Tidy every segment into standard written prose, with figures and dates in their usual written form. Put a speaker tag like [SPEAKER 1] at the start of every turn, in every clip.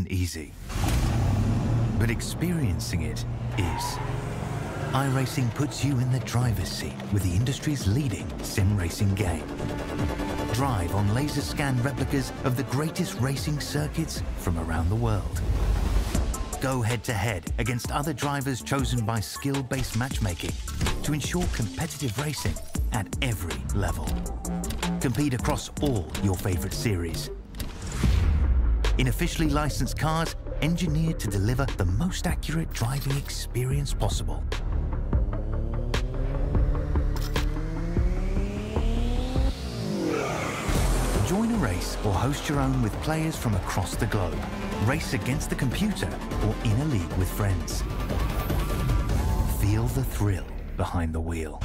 [SPEAKER 1] isn't easy, but experiencing it is. iRacing puts you in the driver's seat with the industry's leading sim racing game. Drive on laser scan replicas of the greatest racing circuits from around the world. Go head-to-head against other drivers chosen by skill-based matchmaking to ensure competitive racing at every level. Compete across all your favorite series. In officially licensed cars, engineered to deliver the most accurate driving experience possible. Join a race or host your own with players from across the globe. Race against the computer or in a league with friends. Feel the thrill behind the wheel.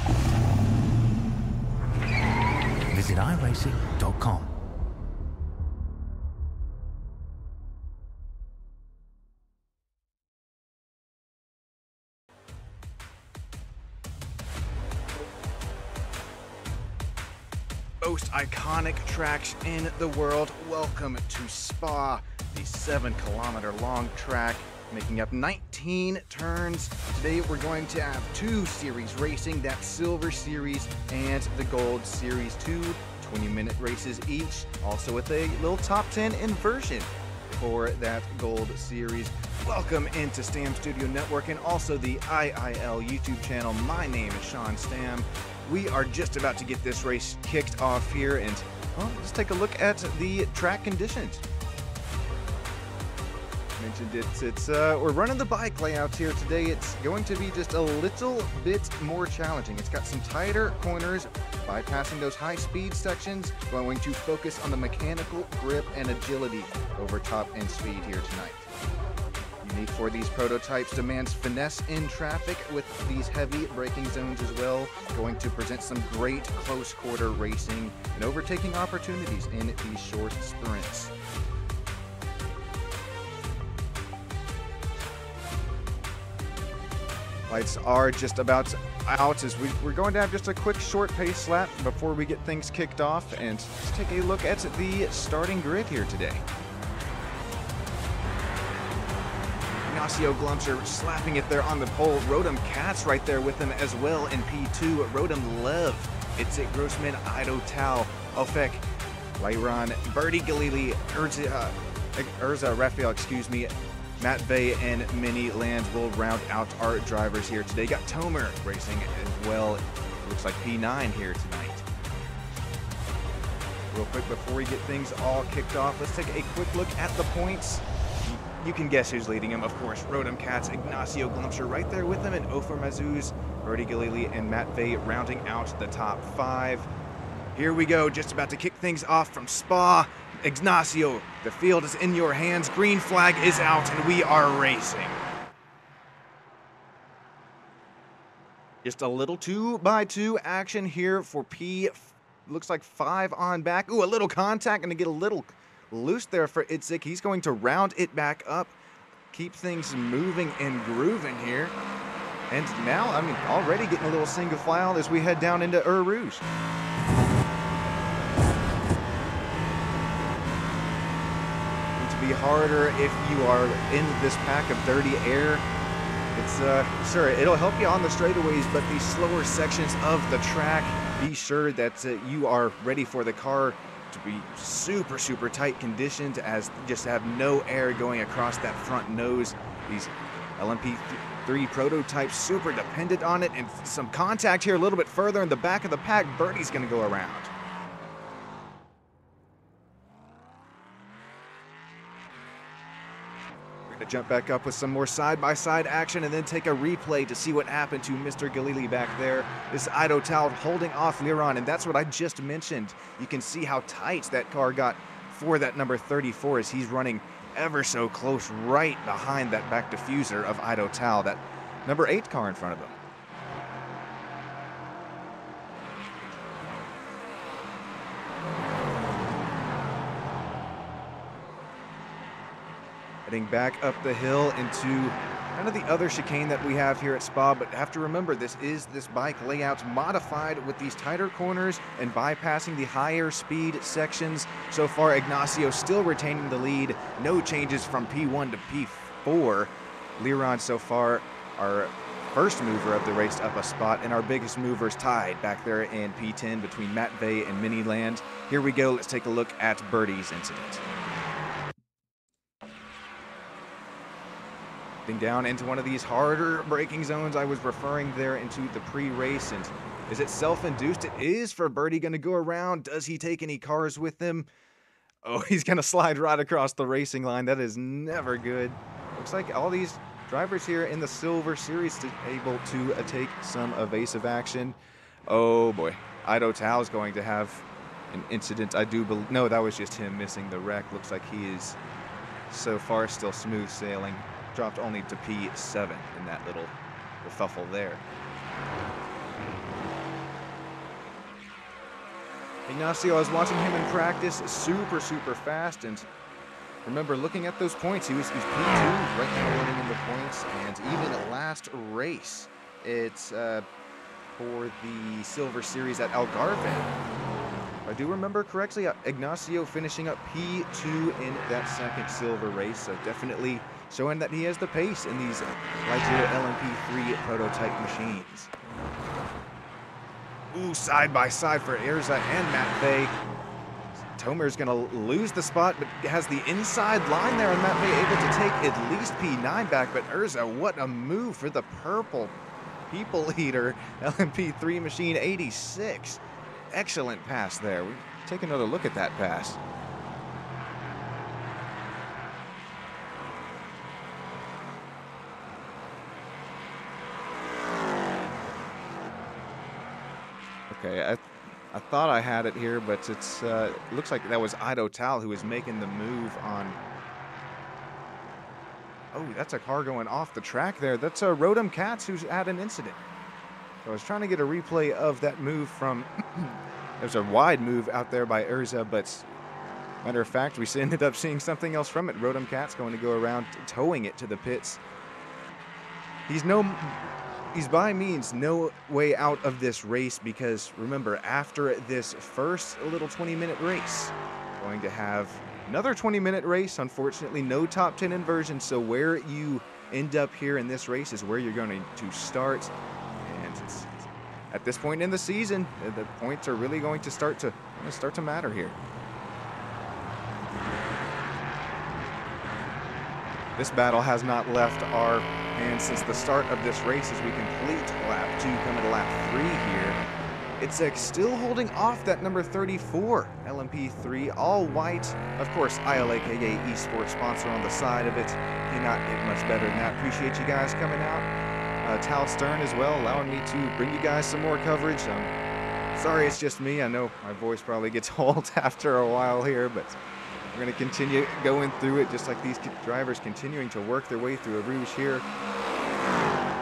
[SPEAKER 1] Visit iRacing.com.
[SPEAKER 2] Most iconic tracks in the world. Welcome to Spa, the 7-kilometer long track making up 19 turns. Today we're going to have 2 series racing, that Silver Series and the Gold Series, 2 20-minute races each, also with a little top 10 inversion for that Gold Series. Welcome into Stam Studio Network and also the IIL YouTube channel. My name is Sean Stam. We are just about to get this race kicked off here, and well, let's take a look at the track conditions. Mentioned it's we're running the bike layouts here today. It's going to be just a little bit more challenging. It's got some tighter corners, bypassing those high-speed sections, going to focus on the mechanical grip and agility over top end speed here tonight. Unique for these prototypes, demands finesse in traffic with these heavy braking zones as well, going to present some great close quarter racing and overtaking opportunities in these short sprints. Lights are just about out as we're going to have just a quick short pace lap before we get things kicked off, and let's take a look at the starting grid here today. Ignacio Glumser slapping it there on the pole. Rodem Katz right there with him as well in P2. Rodem Lev, Itzik Grossman, Ido Tal, Ofek, Lyron, Birdie Galili, Urza Raphael, Matt Vey and Minnie Lands will round out our drivers here today. Got Tomer racing as well. Looks like P9 here tonight. Real quick before we get things all kicked off, let's take a quick look at the points. You can guess who's leading them, of course. Rodem Katz, Ignacio Glumser right there with them, and Ofer Mazuz, Birdie Galili, and Matt Vey rounding out the top 5. Here we go, just about to kick things off from Spa. Ignacio, the field is in your hands. Green flag is out, and we are racing. Just a little 2x2 action here for P. Looks like 5 on back. Ooh, a little contact, and to get a little loose there for Itzik. He's going to round it back up, keep things moving and grooving here. And now, I mean, already getting a little single file as we head down into Eau Rouge. Be harder if you are in this pack of dirty air. It's sure it'll help you on the straightaways, but these slower sections of the track, be sure that you are ready for the car to be super tight conditions, as just have no air going across that front nose. These LMP3 prototypes super dependent on it, and some contact here a little bit further in the back of the pack. Birdie's going to go around. To jump back up with some more side-by-side action and then take a replay to see what happened to Mr. Galili back there. This Ido Tal holding off Liron, and that's what I just mentioned. You can see how tight that car got for that number 34 as he's running ever so close right behind that back diffuser of Ido Tal, that number 8 car in front of him. heading back up the hill into kind of the other chicane that we have here at Spa, but have to remember this bike layout's modified with these tighter corners and bypassing the higher speed sections. So far, Ignacio still retaining the lead. No changes from P1 to P4. Liron so far our first mover of the race up a spot, and our biggest movers tied back there in P10 between Matt Vey and Miniland. Here we go. Let's take a look at Birdie's incident. Down into one of these harder braking zones I was referring there into the pre-race. And is it self-induced? It is for Birdie. Going to go around. Does he take any cars with him? Oh, he's going to slide right across the racing line. That is never good. Looks like all these drivers here in the Silver Series able to take some evasive action. Oh boy, Ido Tao is going to have an incident. I do believe, no, that was just him missing the wreck. Looks like he is so far still smooth sailing. Dropped only to P7 in that little kerfuffle there. Ignacio, I was watching him in practice, super fast, and remember looking at those points, he's P2 right now, winning in the points, and even at last race, it's for the Silver Series at Algarve. If I do remember correctly, Ignacio finishing up P2 in that second silver race, so definitely showing that he has the pace in these Lightyear LMP3 prototype machines. Ooh, side by side for Erza and Matt Vey. Tomer's gonna lose the spot, but has the inside line there, and Matt Vey able to take at least P9 back, but Erza, what a move for the purple people eater LMP3 machine 86. Excellent pass there. We take another look at that pass. Okay, I thought I had it here, but it's it looks like that was Ido Tao who was making the move on. Oh, that's a car going off the track there. That's Rodham Katz who's had an incident. So I was trying to get a replay of that move from. There's a wide move out there by Erza, but matter of fact, we ended up seeing something else from it. Rodham Katz going to go around towing it to the pits. He's by means no way out of this race, because remember, after this first little 20-minute race, going to have another 20-minute race. Unfortunately, no top 10 inversion, so where you end up here in this race is where you're going to start. And it's, at this point in the season, the points are really going to start to matter here. This battle has not left our hands since the start of this race as we complete lap 2, coming to lap 3 here. It's still holding off that number 34 LMP3, all white. Of course, ILAKA Esports sponsor on the side of it. Cannot get much better than that. Appreciate you guys coming out. Tal Stern as well, allowing me to bring you guys some more coverage. Sorry it's just me. I know my voice probably gets old after a while here, but we're going to continue going through it, just like these drivers continuing to work their way through a Rouge here.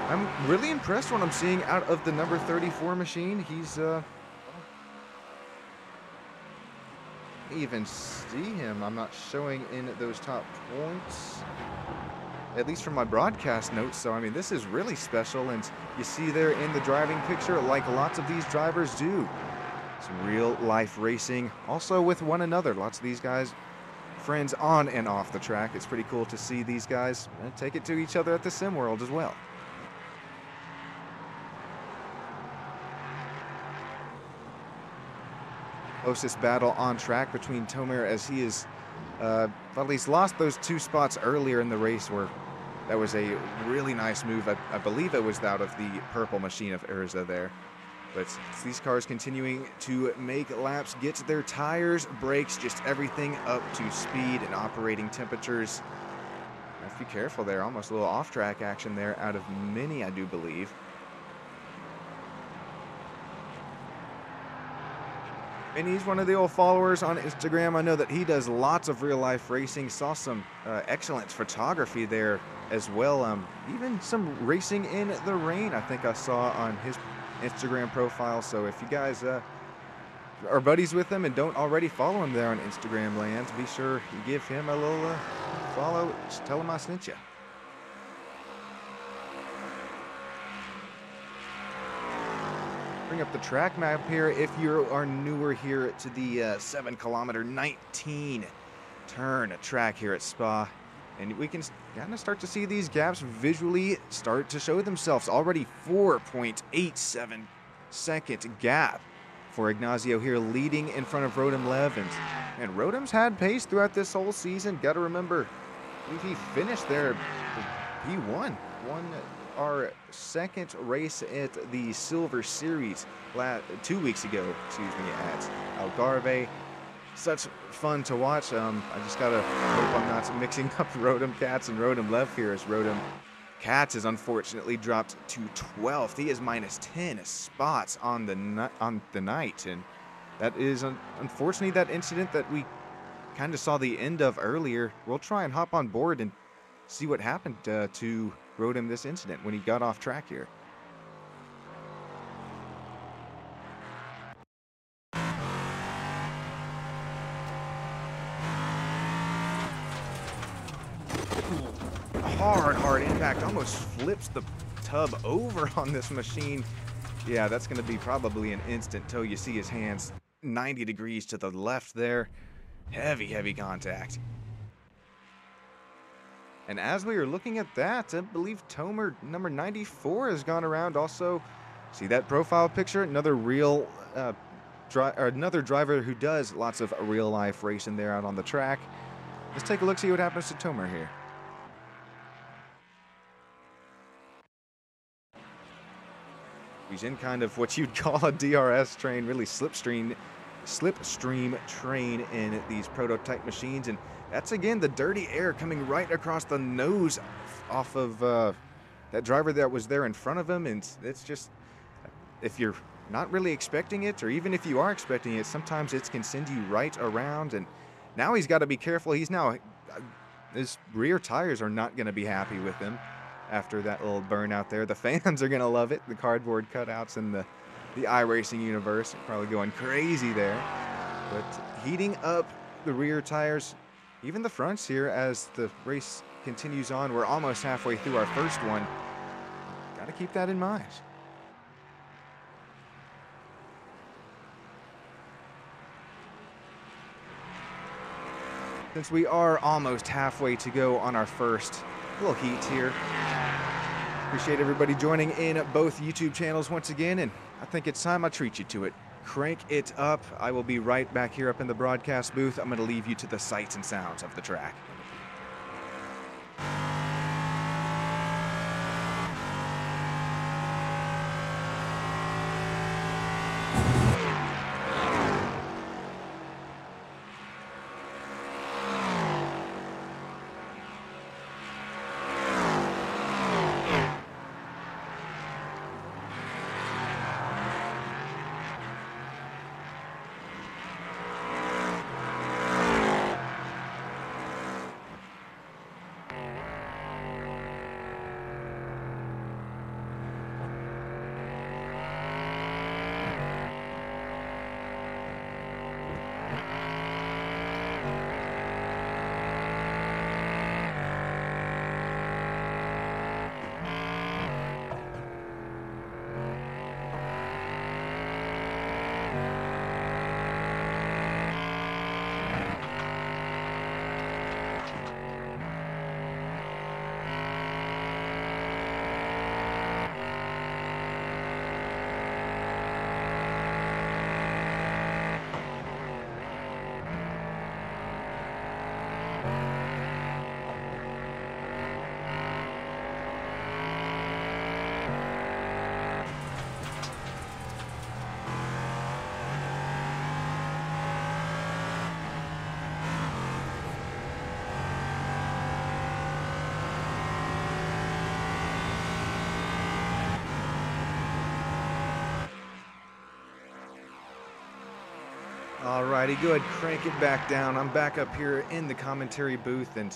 [SPEAKER 2] I'm really impressed what I'm seeing out of the number 34 machine. He's, even see him. I'm not showing in those top points, at least from my broadcast notes. So, I mean, this is really special. And you see there in the driving picture, like lots of these drivers do, some real life racing also with one another. Lots of these guys, friends on and off the track. It's pretty cool to see these guys take it to each other at the sim world as well. Closest battle on track between Tomer, as he is, well, he's lost those 2 spots earlier in the race where that was a really nice move. I believe it was out of the purple machine of Erza there. But these cars continuing to make laps, get their tires, brakes, just everything up to speed and operating temperatures. Have to be careful there. Almost a little off-track action there out of Mini, I do believe. And he's one of the old followers on Instagram. I know that he does lots of real-life racing. Saw some excellent photography there as well. Even some racing in the rain, I think I saw on his Instagram profile. So if you guys are buddies with him and don't already follow him there on Instagram land, be sure you give him a little follow, just tell them I sent you. Bring up the track map here if you are newer here to the 7 kilometer 19 turn track here at Spa. And we can kind of start to see these gaps visually start to show themselves. Already 4.87 second gap for Ignacio here, leading in front of Rotem Lev. And Rotem's had pace throughout this whole season. Got to remember, if he finished there, he won our second race at the Silver Series 2 weeks ago, at Algarve. Such fun to watch. I just gotta hope I'm not mixing up Rotem Katz and Rotem Lev here, as Rotem Katz has unfortunately dropped to 12th. He is minus 10 spots on the night, and that is unfortunately that incident that we kind of saw the end of earlier. We'll try and hop on board and see what happened to Rotem this incident when he got off track here. Hard impact, almost flips the tub over on this machine. Yeah, that's going to be probably an instant tow. You see his hands 90 degrees to the left there. Heavy contact. And as we are looking at that, I believe Tomer number 94 has gone around also. See that profile picture? Another real another driver who does lots of real life racing there out on the track. Let's take a look, see what happens to Tomer here. He's in kind of what you'd call a DRS train, really slipstream train in these prototype machines. And that's, again, the dirty air coming right across the nose off of that driver that was there in front of him. And it's just, if you're not really expecting it, or even if you are expecting it, sometimes it can send you right around. And now he's got to be careful. His rear tires are not going to be happy with him after that little burnout there. The fans are going to love it. The cardboard cutouts in the iRacing universe are probably going crazy there. But heating up the rear tires, even the fronts here, as the race continues on. We're almost halfway through our first one. Got to keep that in mind. Since we are almost halfway to go on our first little heat here, appreciate everybody joining in both YouTube channels once again, and I think it's time I treat you to it. Crank it up. I will be right back here up in the broadcast booth. I'm going to leave you to the sights and sounds of the track. Alrighty, go ahead, crank it back down. I'm back up here in the commentary booth, and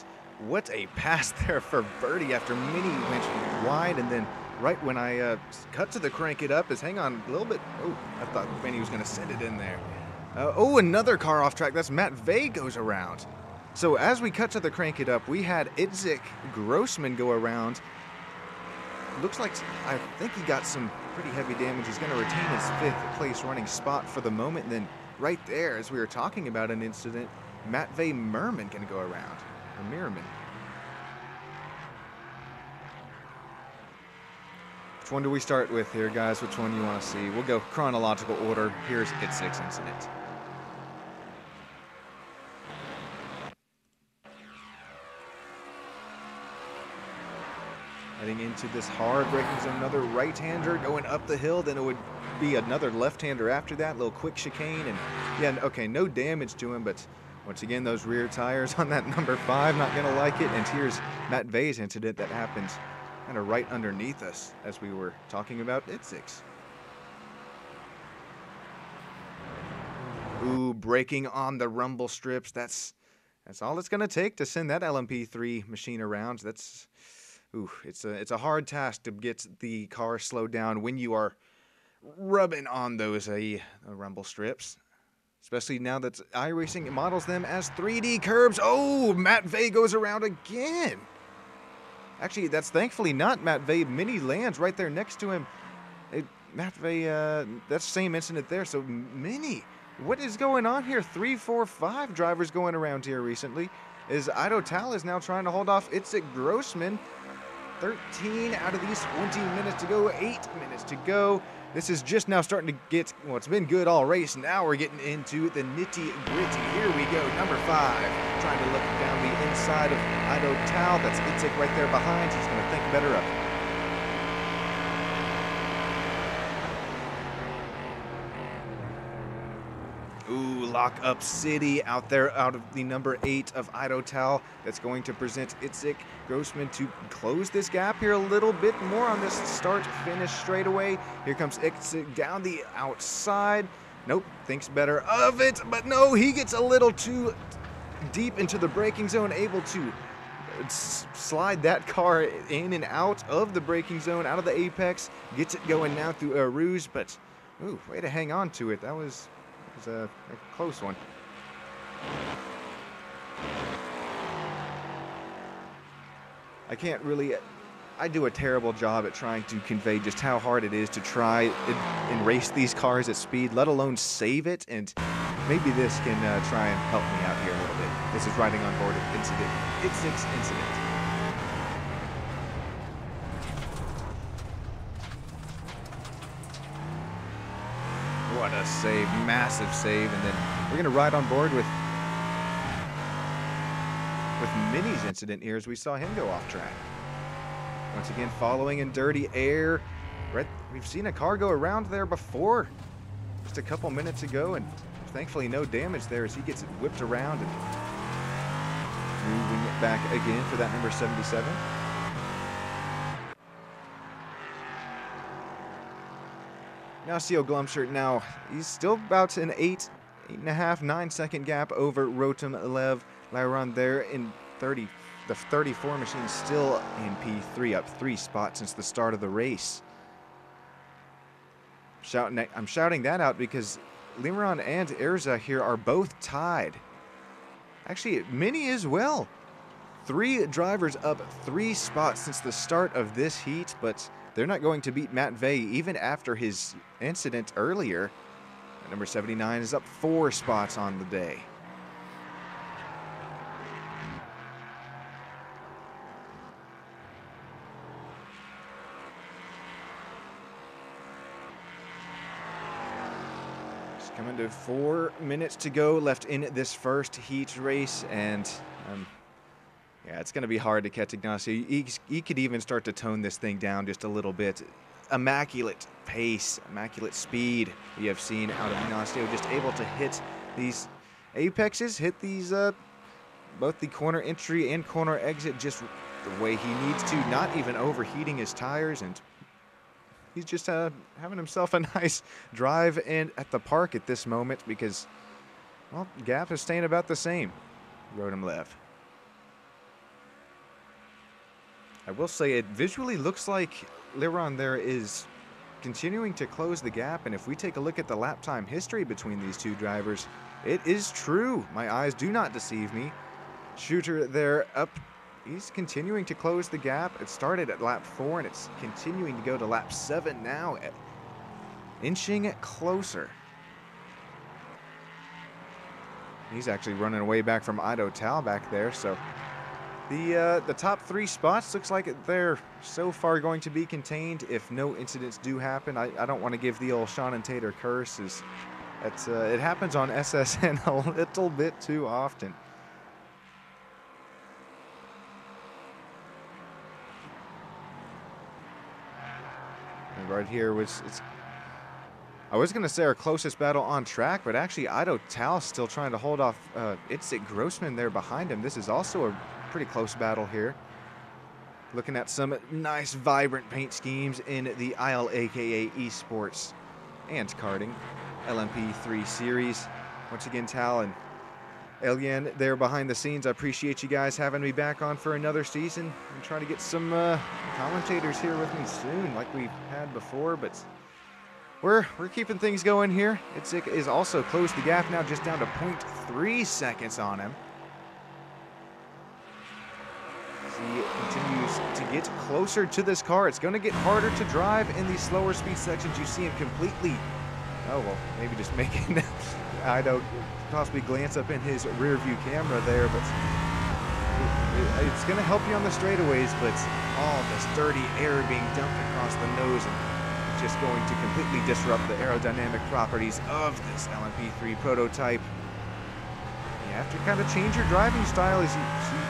[SPEAKER 2] what a pass there for Birdie after Mini went wide, and then right when I cut to the crank it up, hang on a little bit. Oh, I thought Mini was going to send it in there. Oh, another car off track. That's Matt Vey goes around. So as we cut to the Crank It Up, we had Itzik Grossman go around. Looks like, I think he got some pretty heavy damage. He's going to retain his 5th place running spot for the moment. And then right there, as we were talking about an incident, Matvey Merman going to go around, or Merman. Which one do we start with here, guys? Which one do you want to see? We'll go chronological order. Here's Itzik's incident. Heading into this hard braking zone, another right-hander going up the hill, then it would be another left-hander after that, little quick chicane, and yeah, okay, no damage to him, but once again, those rear tires on that number 5, not gonna like it, and here's Matvey's incident that happened kind of right underneath us as we were talking about Itzik's. Ooh, braking on the rumble strips, that's all it's gonna take to send that LMP3 machine around. That's... Ooh, it's a hard task to get the car slowed down when you are rubbing on those rumble strips. Especially now that iRacing models them as 3D curbs. Oh, Matvey goes around again. Actually, that's thankfully not Matvey. Mini lands right there next to him. Matvey, that's the same incident there. So Mini, what is going on here? 3, 4, 5 drivers going around here recently. Is Ido Tal is now trying to hold off Itzik Grossman. 13 out of these 20 minutes to go, 8 minutes to go. This is just now starting to get, well, it's been good all race. Now we're getting into the nitty-gritty. Here we go, number 5, trying to look down the inside of Ido Tal. That's Itzik right there behind. He's going to think better of it. Ooh, Lock Up City out there, out of the number 8 of Ido Tal. That's going to present Itzik Grossman to close this gap here a little bit more on this start-finish straightaway. Here comes Itzik down the outside. Nope, thinks better of it, but no, he gets a little too deep into the braking zone, able to slide that car in and out of the braking zone, out of the apex. Gets it going now through Rouge, but ooh, way to hang on to it. That was a close one. I do a terrible job at trying to convey just how hard it is to try and race these cars at speed, let alone save it, and maybe this can try and help me out here a little bit. This is riding on board of Itzik's incident. What a save, massive save, and then we're going to ride on board with Mini's incident here as we saw him go off track. Once again, following in dirty air. We've seen a car go around there before, just a couple minutes ago, and thankfully no damage there as he gets it whipped around and moving it back again for that number 77. Now Theo Glumshirt, now he's still about an 8.5, 9-second gap over Rotem Lev Lyron there in 30. The 34 machine still in P3, up 3 spots since the start of the race. I'm shouting that out because Limeron and Erza here are both tied. Actually, Mini as well. 3 drivers up 3 spots since the start of this heat, but they're not going to beat Matvey even after his incident earlier. Number 79 is up 4 spots on the day. Just coming to 4 minutes to go left in this first heat race, and yeah, it's going to be hard to catch Ignacio. He could even start to tone this thing down just a little bit. Immaculate pace, immaculate speed we have seen out of Ignacio, just able to hit these apexes, hit these both the corner entry and corner exit just the way he needs to, not even overheating his tires, and he's just having himself a nice drive in at the park at this moment because, well, gap is staying about the same. Rotem Lev. I will say it visually looks like Liron there is continuing to close the gap, and if we take a look at the lap time history between these two drivers, it is true. My eyes do not deceive me. Shooter there up. He's continuing to close the gap. It started at lap 4 and it's continuing to go to lap 7 now, inching it closer. He's actually running away back from Ido Tal back there, so the top 3 spots looks like they're so far going to be contained if no incidents do happen. I don't want to give the old Sean and Tater curse, as it happens on SSN a little bit too often. And right here I was going to say our closest battle on track, but actually Ido Tal still trying to hold off Itzik Grossman there behind him. This is also a pretty close battle here. Looking at some nice vibrant paint schemes in the Isle aka Esports and Karting LMP3 series. Once again, Tal and Elian there behind the scenes. I appreciate you guys having me back on for another season. I'm trying to get some commentators here with me soon like we've had before, but we're keeping things going here. Itzik is also closed the gap now, just down to 0.3 seconds on him. As he continues to get closer to this car, it's going to get harder to drive in these slower speed sections. You see him completely, oh well, maybe just making Ido possibly glance up in his rear view camera there, but it's going to help you on the straightaways, but all this dirty air being dumped across the nose and just going to completely disrupt the aerodynamic properties of this LMP3 prototype. You have to kind of change your driving style as you see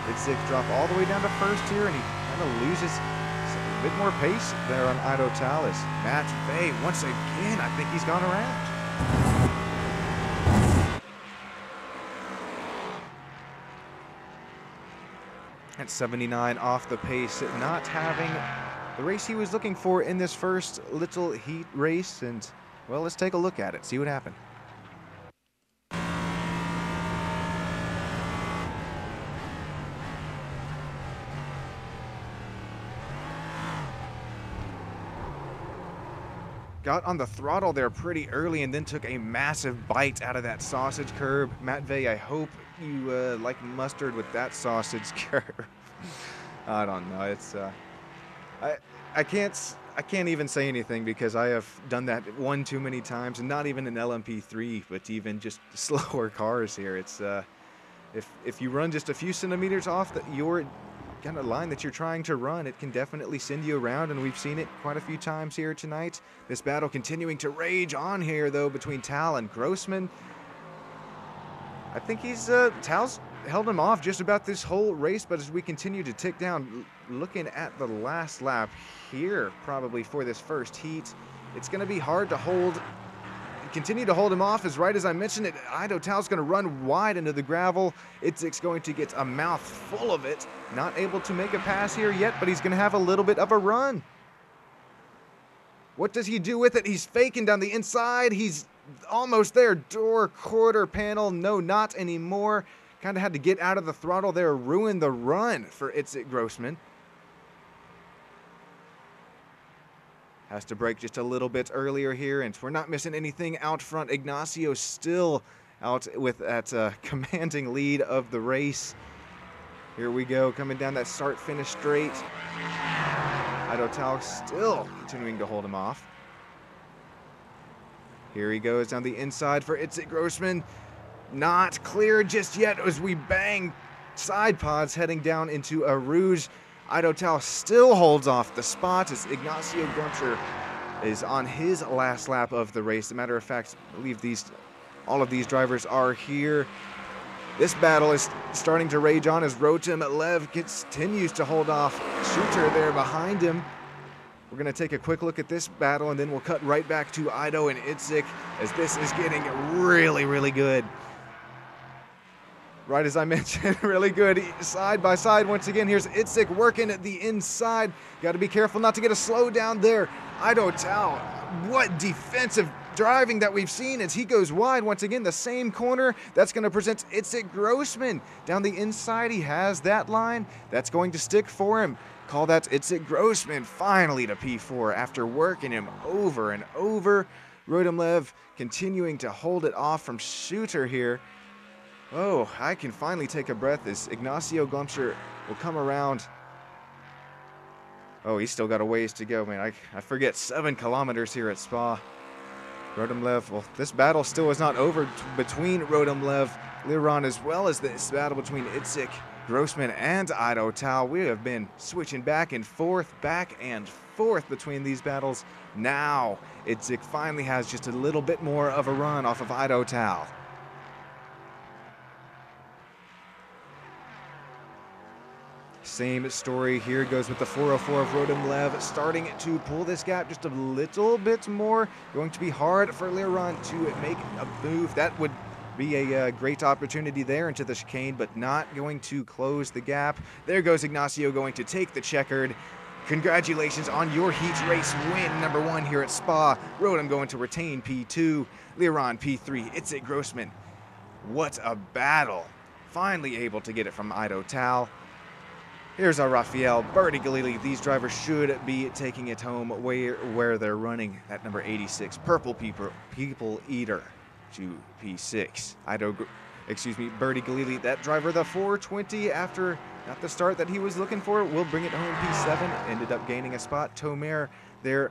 [SPEAKER 2] Itzik drop all the way down to first here, and he kind of loses a bit more pace there on Ido Tal. Matt Vey, once again, I think he's gone around. At 79 off the pace, not having the race he was looking for in this first little heat race, and well, let's take a look at it, see what happened. Got on the throttle there pretty early and then took a massive bite out of that sausage curb. Matt Vey, I hope you like mustard with that sausage curb. I don't know, it's I can't even say anything because I have done that one too many times, and not even in LMP3, but even just slower cars here. It's if you run just a few centimeters off your kind of line that you're trying to run, it can definitely send you around, and we've seen it quite a few times here tonight. This battle continuing to rage on here though between Tal and Grossman. I think Tal's held him off just about this whole race, but as we continue to tick down, looking at the last lap here, probably for this first heat, it's going to be hard to continue to hold him off, as right as I mentioned it, Ido Tal's going to run wide into the gravel. Itzik's going to get a mouth full of it, not able to make a pass here yet, but he's going to have a little bit of a run. What does he do with it? He's faking down the inside. He's almost there. Door, quarter panel, no, not anymore. Kind of had to get out of the throttle there, ruin the run for Itzik Grossman. Has to brake just a little bit earlier here, and we're not missing anything out front. Ignacio still out with that commanding lead of the race. Here we go, coming down that start-finish straight. Ido Tal still continuing to hold him off. Here he goes down the inside for Itzik Grossman. Not clear just yet as we bang side pods heading down into a Rouge. Ido Tal still holds off the spot as Ignacio Gunter is on his last lap of the race. As a matter of fact, I believe all of these drivers are here. This battle is starting to rage on as Rotem Lev continues to hold off Shooter there behind him. We're going to take a quick look at this battle, and then we'll cut right back to Ido and Itzik as this is getting really, really good. Right as I mentioned, really good side by side. Once again, here's Itzik working at the inside. Got to be careful not to get a slowdown there. Ido Tal, what defensive driving that we've seen as he goes wide. Once again, the same corner. That's going to present Itzik Grossman. Down the inside, he has that line. That's going to stick for him. Call that Itzik Grossman finally to P4 after working him over and over. Rotem Lev continuing to hold it off from Shooter here. Oh, I can finally take a breath as Ignacio Glumsher will come around. Oh, he's still got a ways to go, man. I forget 7 kilometers here at Spa. Rodomlev, well, this battle still is not over between Rodomlev, Liran, as well as this battle between Itzik Grossman and Ido Tao. We have been switching back and forth between these battles. Now, Itzik finally has just a little bit more of a run off of Ido Tao. Same story here goes with the 404 of Rodomlev, starting to pull this gap just a little bit more. Going to be hard for Liran to make a move. That would be a great opportunity there into the chicane, but not going to close the gap. There goes Ignacio going to take the checkered. Congratulations on your heat race win, #1 here at Spa. Rodom going to retain P2, Liran P3, Itzik Grossman. What a battle. Finally able to get it from Ido Tao. Here's our Rafael, Birdie Galili. These drivers should be taking it home where they're running at number 86, Purple People Eater to P6. Birdie Galili, that driver, the 420 after not the start that he was looking for, will bring it home P7, ended up gaining a spot. Tomer there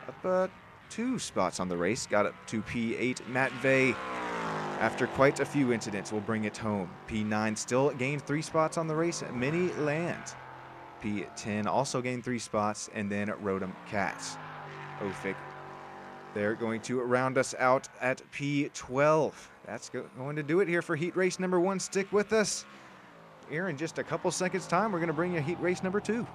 [SPEAKER 2] up 2 spots on the race, got up to P8. Matt Vey, after quite a few incidents, will bring it home. P9 still gained 3 spots on the race. Mini Land, P10, also gained 3 spots. And then Rodom Cats. Ofik, they're going to round us out at P12. That's going to do it here for heat race #1. Stick with us. Here in just a couple seconds time, we're going to bring you heat race #2.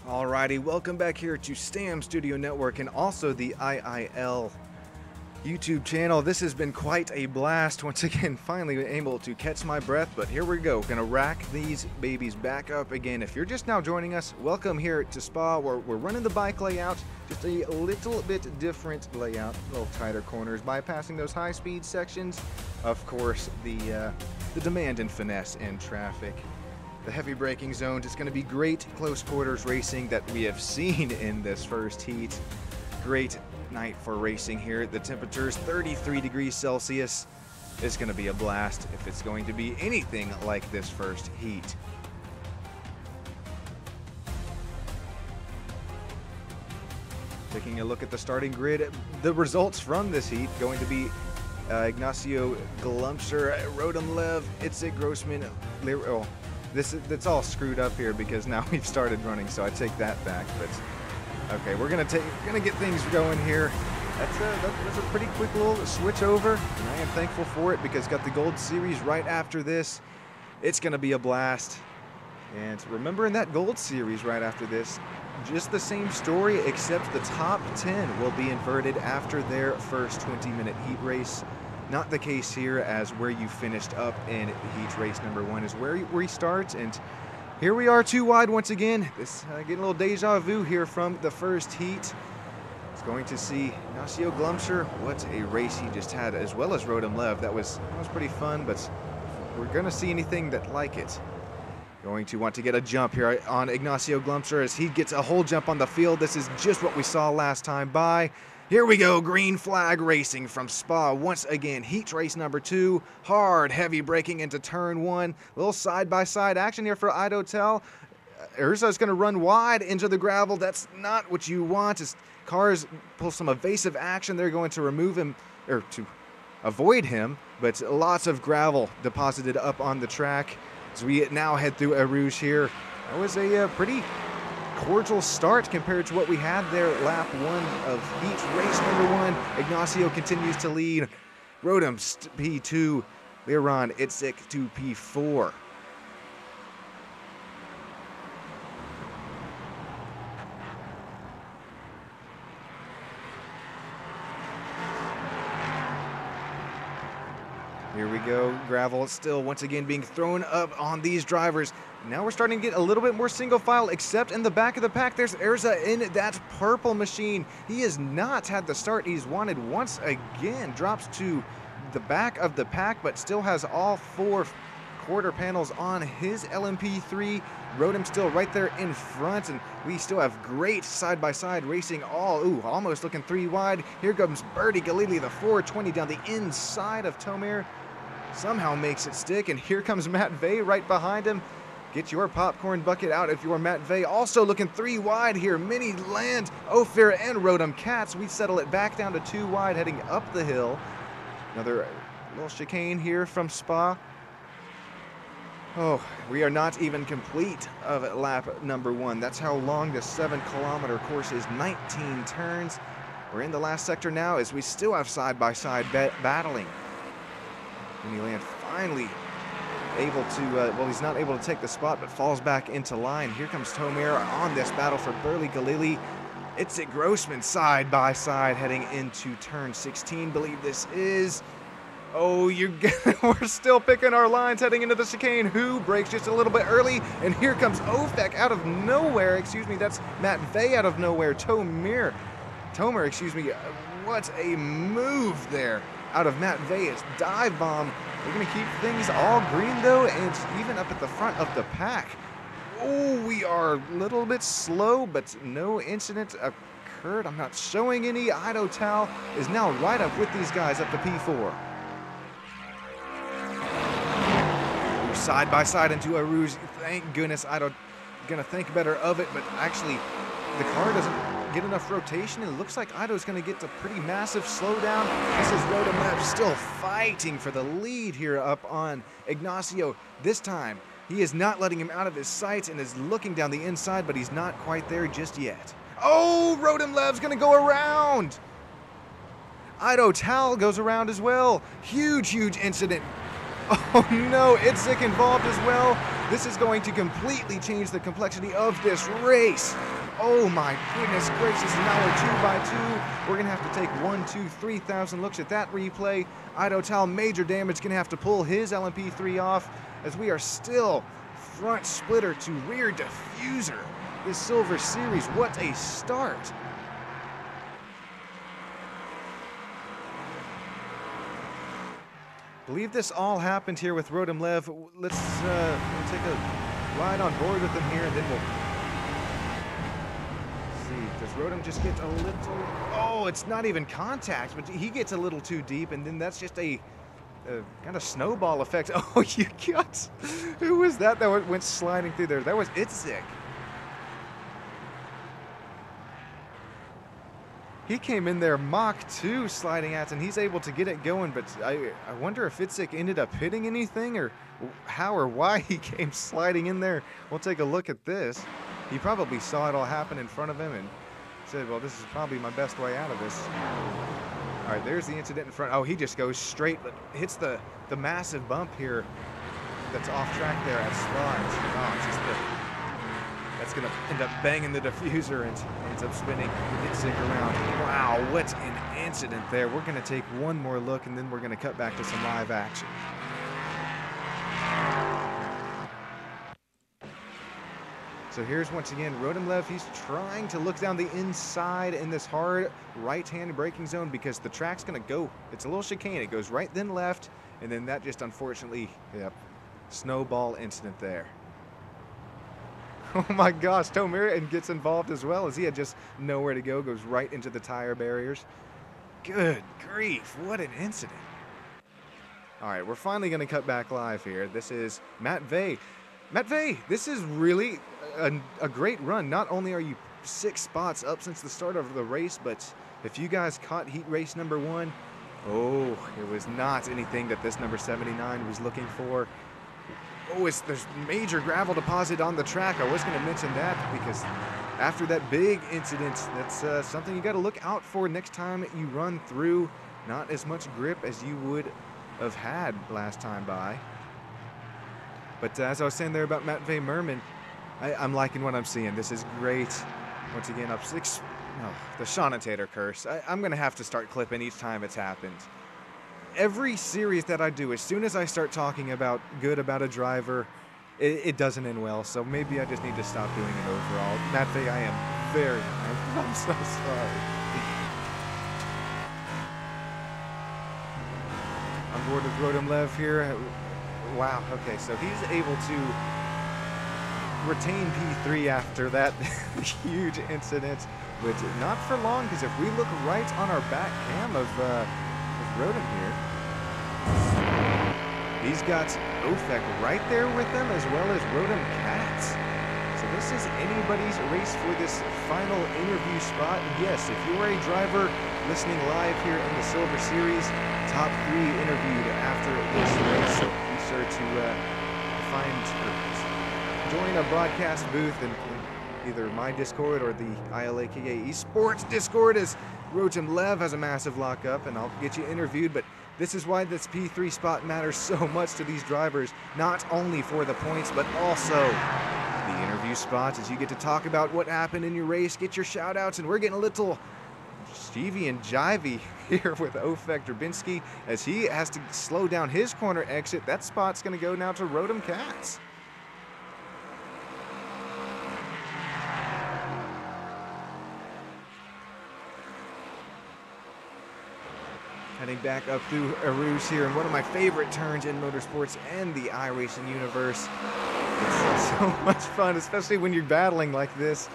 [SPEAKER 2] Alrighty, welcome back here to STAM Studio Network and also the IIL YouTube channel. This has been quite a blast. Once again, finally able to catch my breath, but here we go. Gonna rack these babies back up again. If you're just now joining us, welcome here to Spa, where we're running the bike layout, just a little bit different layout, a little tighter corners, bypassing those high-speed sections. Of course, the demand and finesse in traffic. The heavy braking zones. It's going to be great close quarters racing that we have seen in this first heat. Great night for racing here. The temperature's 33 degrees Celsius. It's going to be a blast if it's going to be anything like this first heat. Taking a look at the starting grid, the results from this heat going to be Ignacio Glumsher, Rodomlev, Itzik Grossman, It's all screwed up here because now we've started running, so I take that back. But okay, we're gonna get things going here. That's a pretty quick little switch over, and I am thankful for it because got the Gold Series right after this. It's gonna be a blast. And remember, in that Gold Series right after this, just the same story, except the top 10 will be inverted after their first 20-minute heat race. Not the case here, as where you finished up in heat race #1 is where we start. And here we are, 2 wide once again. This getting a little deja vu here from the first heat. It's going to see Ignacio Glumsher. What a race he just had, as well as Rodomlev. That was pretty fun, but we're going to see anything that like it. Going to want to get a jump here on Ignacio Glumsher as he gets a whole jump on the field. This is just what we saw last time by. Here we go, green flag racing from Spa once again. Heat race number 2, hard, heavy braking into turn 1. Little side-by-side action here for Idotel. Urza's going to run wide into the gravel. That's not what you want. As cars pull some evasive action, they're going to remove him, or to avoid him, but lots of gravel deposited up on the track. As we now head through Eau Rouge here, that was a pretty cordial start compared to what we had there lap 1 of heat race number 1. Ignacio continues to lead. Rodham P2, Liran Itzik to P4. Here we go, gravel still once again being thrown up on these drivers. Now we're starting to get a little bit more single file, except in the back of the pack. There's Urza in that purple machine. He has not had the start he's wanted once again. Drops to the back of the pack, but still has all 4 quarter panels on his LMP3. Rodham still right there in front, and we still have great side-by-side racing almost looking 3 wide. Here comes Birdie Galili, the 420 down the inside of Tomir. Somehow makes it stick, and here comes Matt Vey right behind him. Get your popcorn bucket out if you're Matt Vey. Also looking 3 wide here. Mini Land, Ophir, and Rodham Cats. We settle it back down to 2 wide heading up the hill. Another little chicane here from Spa. Oh, we are not even complete of lap number 1. That's how long the 7-kilometer course is, 19 turns. We're in the last sector now as we still have side-by-side battling. Mini Land finally able to, well, he's not able to take the spot, but falls back into line. Here comes Tomir on this battle for Burley Galili. Itzik Grossman side by side heading into turn 16, believe this is. Oh, we're still picking our lines heading into the chicane. Who breaks just a little bit early? And here comes Ofek out of nowhere. Excuse me, that's Matt Vey out of nowhere. Tomer, excuse me. What a move there out of Matt Vey. It's dive bomb. We're going to keep things all green, though, and even up at the front of the pack. Oh, we are a little bit slow, but no incident occurred. I'm not showing any. Idotal is now right up with these guys up to P4. Side by side into Eau Rouge. Thank goodness. I don't gonna think better of it, but actually the car doesn't get enough rotation. It looks like Ido's gonna get a pretty massive slowdown. This is Rodham Lev still fighting for the lead here up on Ignacio. This time he is not letting him out of his sights and is looking down the inside, but he's not quite there just yet. Oh, Rodham Lev's gonna go around. Idotal goes around as well. Huge incident. Oh no, Itzik involved as well. This is going to completely change the complexity of this race. Oh my goodness gracious, now we're 2x2. We're gonna have to take 1, 2, 3,000 looks at that replay. Idotal, major damage, gonna have to pull his LMP3 off as we are still front splitter to rear diffuser. This Silver Series, what a start. Believe this all happened here with Rodham Lev. Let's we'll take a ride on board with him here, and then we'll see. Does Rodham just get a little? Oh, it's not even contact, but he gets a little too deep, and then that's just a kind of snowball effect. Oh, you got. Who was that went sliding through there? That was Itzik. He came in there Mach 2 sliding at, and he's able to get it going, but I wonder if Itzik ended up hitting anything, or how or why he came sliding in there. We'll take a look at this. He probably saw it all happen in front of him and said, well, this is probably my best way out of this. All right, there's the incident in front. Oh, he just goes straight, but hits the massive bump here that's off track there at Spa. Oh, it's just that's going to end up banging the diffuser and ends up spinning Itzik around. Wow, what an incident there. We're going to take one more look, and then we're going to cut back to some live action. So here's once again Rodham Lev. He's trying to look down the inside in this hard right-hand braking zone because the track's going to go. It's a little chicane. It goes right then left, and then that just unfortunately, yep, snowball incident there. Oh my gosh, Tomer gets involved as well as he had just nowhere to go, goes right into the tire barriers. Good grief, what an incident. All right, we're finally going to cut back live here. This is Matt Vey. Matt Vey, this is really a great run. Not only are you 6 spots up since the start of the race, but if you guys caught heat race number 1, oh, it was not anything that this number 79 was looking for. Oh, there's major gravel deposit on the track. I was going to mention that because after that big incident, that's something you got to look out for next time you run through. Not as much grip as you would have had last time by. But as I was saying there about Matt Vey Merman, I'm liking what I'm seeing. This is great. Once again, up 6. Oh, the Shauna Tater curse. I'm going to have to start clipping each time it's happened. Every series that I do, as soon as I start talking about a driver, it doesn't end well. So maybe I just need to stop doing it overall. Matt Vey, I am very, I'm so sorry. On board with Rotem Lev here. Wow, okay, so he's able to retain P3 after that huge incident, but not for long, because if we look right on our back cam of Rotem here, he's got Ofek right there with him, as well as Rotem Cats. So this is anybody's race for this final interview spot. And yes, if you are a driver listening live here in the Silver Series, top 3 interviewed after this race, so be sure to join a broadcast booth in either my Discord or the ILAKA Esports Discord, as Rotem Lev has a massive lockup, and I'll get you interviewed. But this is why this P3 spot matters so much to these drivers, not only for the points, but also the interview spots, as you get to talk about what happened in your race, get your shout outs, and we're getting a little Stevie and Jivey here with Ofek Drabinski as he has to slow down his corner exit. That spot's going to go now to Rotem Cats. Heading back up through Arus here in one of my favorite turns in motorsports and the iRacing universe. It's so much fun, especially when you're battling like this.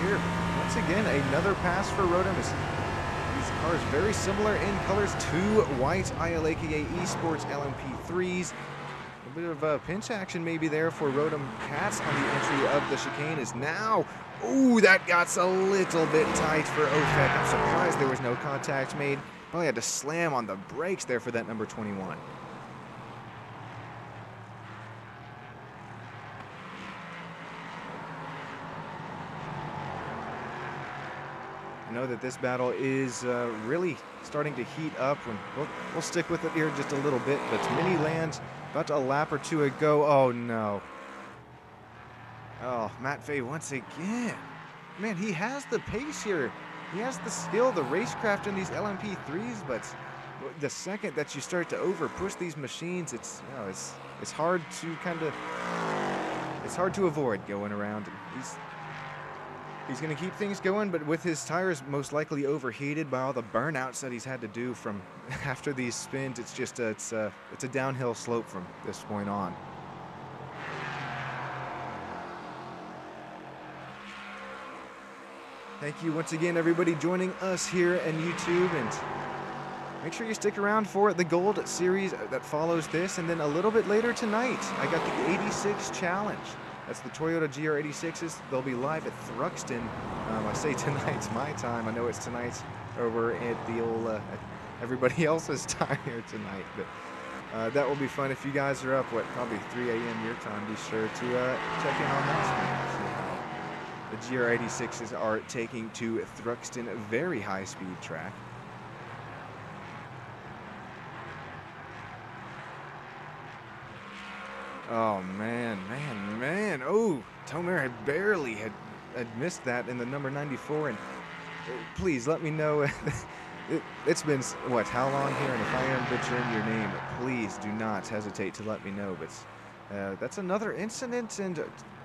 [SPEAKER 2] Here, once again, another pass for Rotem. These cars very similar in colors. 2 white ILAKA Esports LMP3s. A bit of pinch action maybe there for Rotem Cats on the entry of the chicane is now. Ooh, that got a little bit tight for Ofek. I'm surprised there was no contact made. Probably had to slam on the brakes there for that number 21. I know that this battle is really starting to heat up. We'll stick with it here just a little bit, but Miniland about a lap or 2 ago. Oh no. Oh, Matt Vey once again. Man, he has the pace here. He has the skill, the racecraft in these LMP3s, but the second that you start to over-push these machines, it's hard to it's hard to avoid going around. He's going to keep things going, but with his tires most likely overheated by all the burnouts that he's had to do from after these spins, it's just it's a downhill slope from this point on. Thank you once again, everybody joining us here on YouTube, and make sure you stick around for the Gold Series that follows this, and then a little bit later tonight, I got the 86 Challenge. That's the Toyota GR86s. They'll be live at Thruxton. I say tonight's my time. I know it's tonight over at the old everybody else's time here tonight, but that will be fun. If you guys are up, probably 3 a.m. your time, be sure to check in on that. The GR86s are taking to Thruxton, a very high-speed track. Oh, man. Oh, Tomer had barely had missed that in the number 94. And please let me know. It's been, how long here? And if I am butchering your name, please do not hesitate to let me know. But that's another incident, and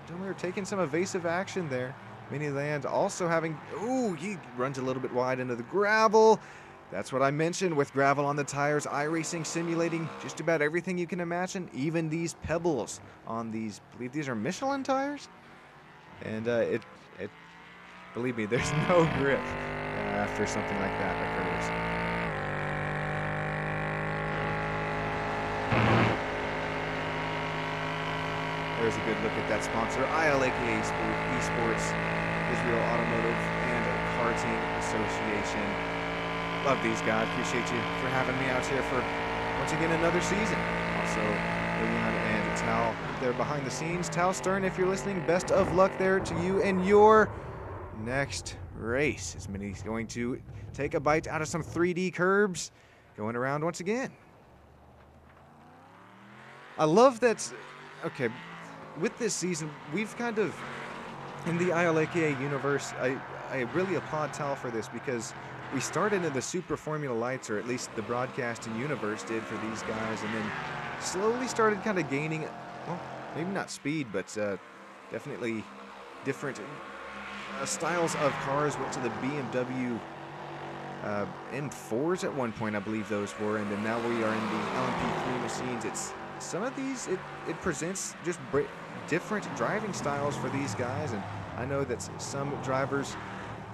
[SPEAKER 2] Tomer taking some evasive action there. Miniland also having, he runs a little bit wide into the gravel. That's what I mentioned with gravel on the tires. iRacing simulating just about everything you can imagine, even these pebbles on these, I believe these are Michelin tires. And it believe me, there's no grip after something like that occurs. There's a good look at that sponsor, ILAKA Esports, Israel Automotive and Karting Association. Love these guys. Appreciate you for having me out here for, once again, another season. Also, Leon and Tal, they're behind the scenes. Tal Stern, if you're listening, best of luck there to you in your next race. As Minnie's going to take a bite out of some 3D curbs, going around once again. I love that. Okay, with this season, we've kind of, in the ILAKA universe, I really applaud Tal for this, because we started in the Super Formula Lights, or at least the broadcasting universe did for these guys, and then slowly started kind of gaining, well, maybe not speed, but definitely different styles of cars. Went to the BMW M4s at one point, I believe those were, and then now we are in the LMP3 machines. It's some of these, it presents just different driving styles for these guys, and I know that some drivers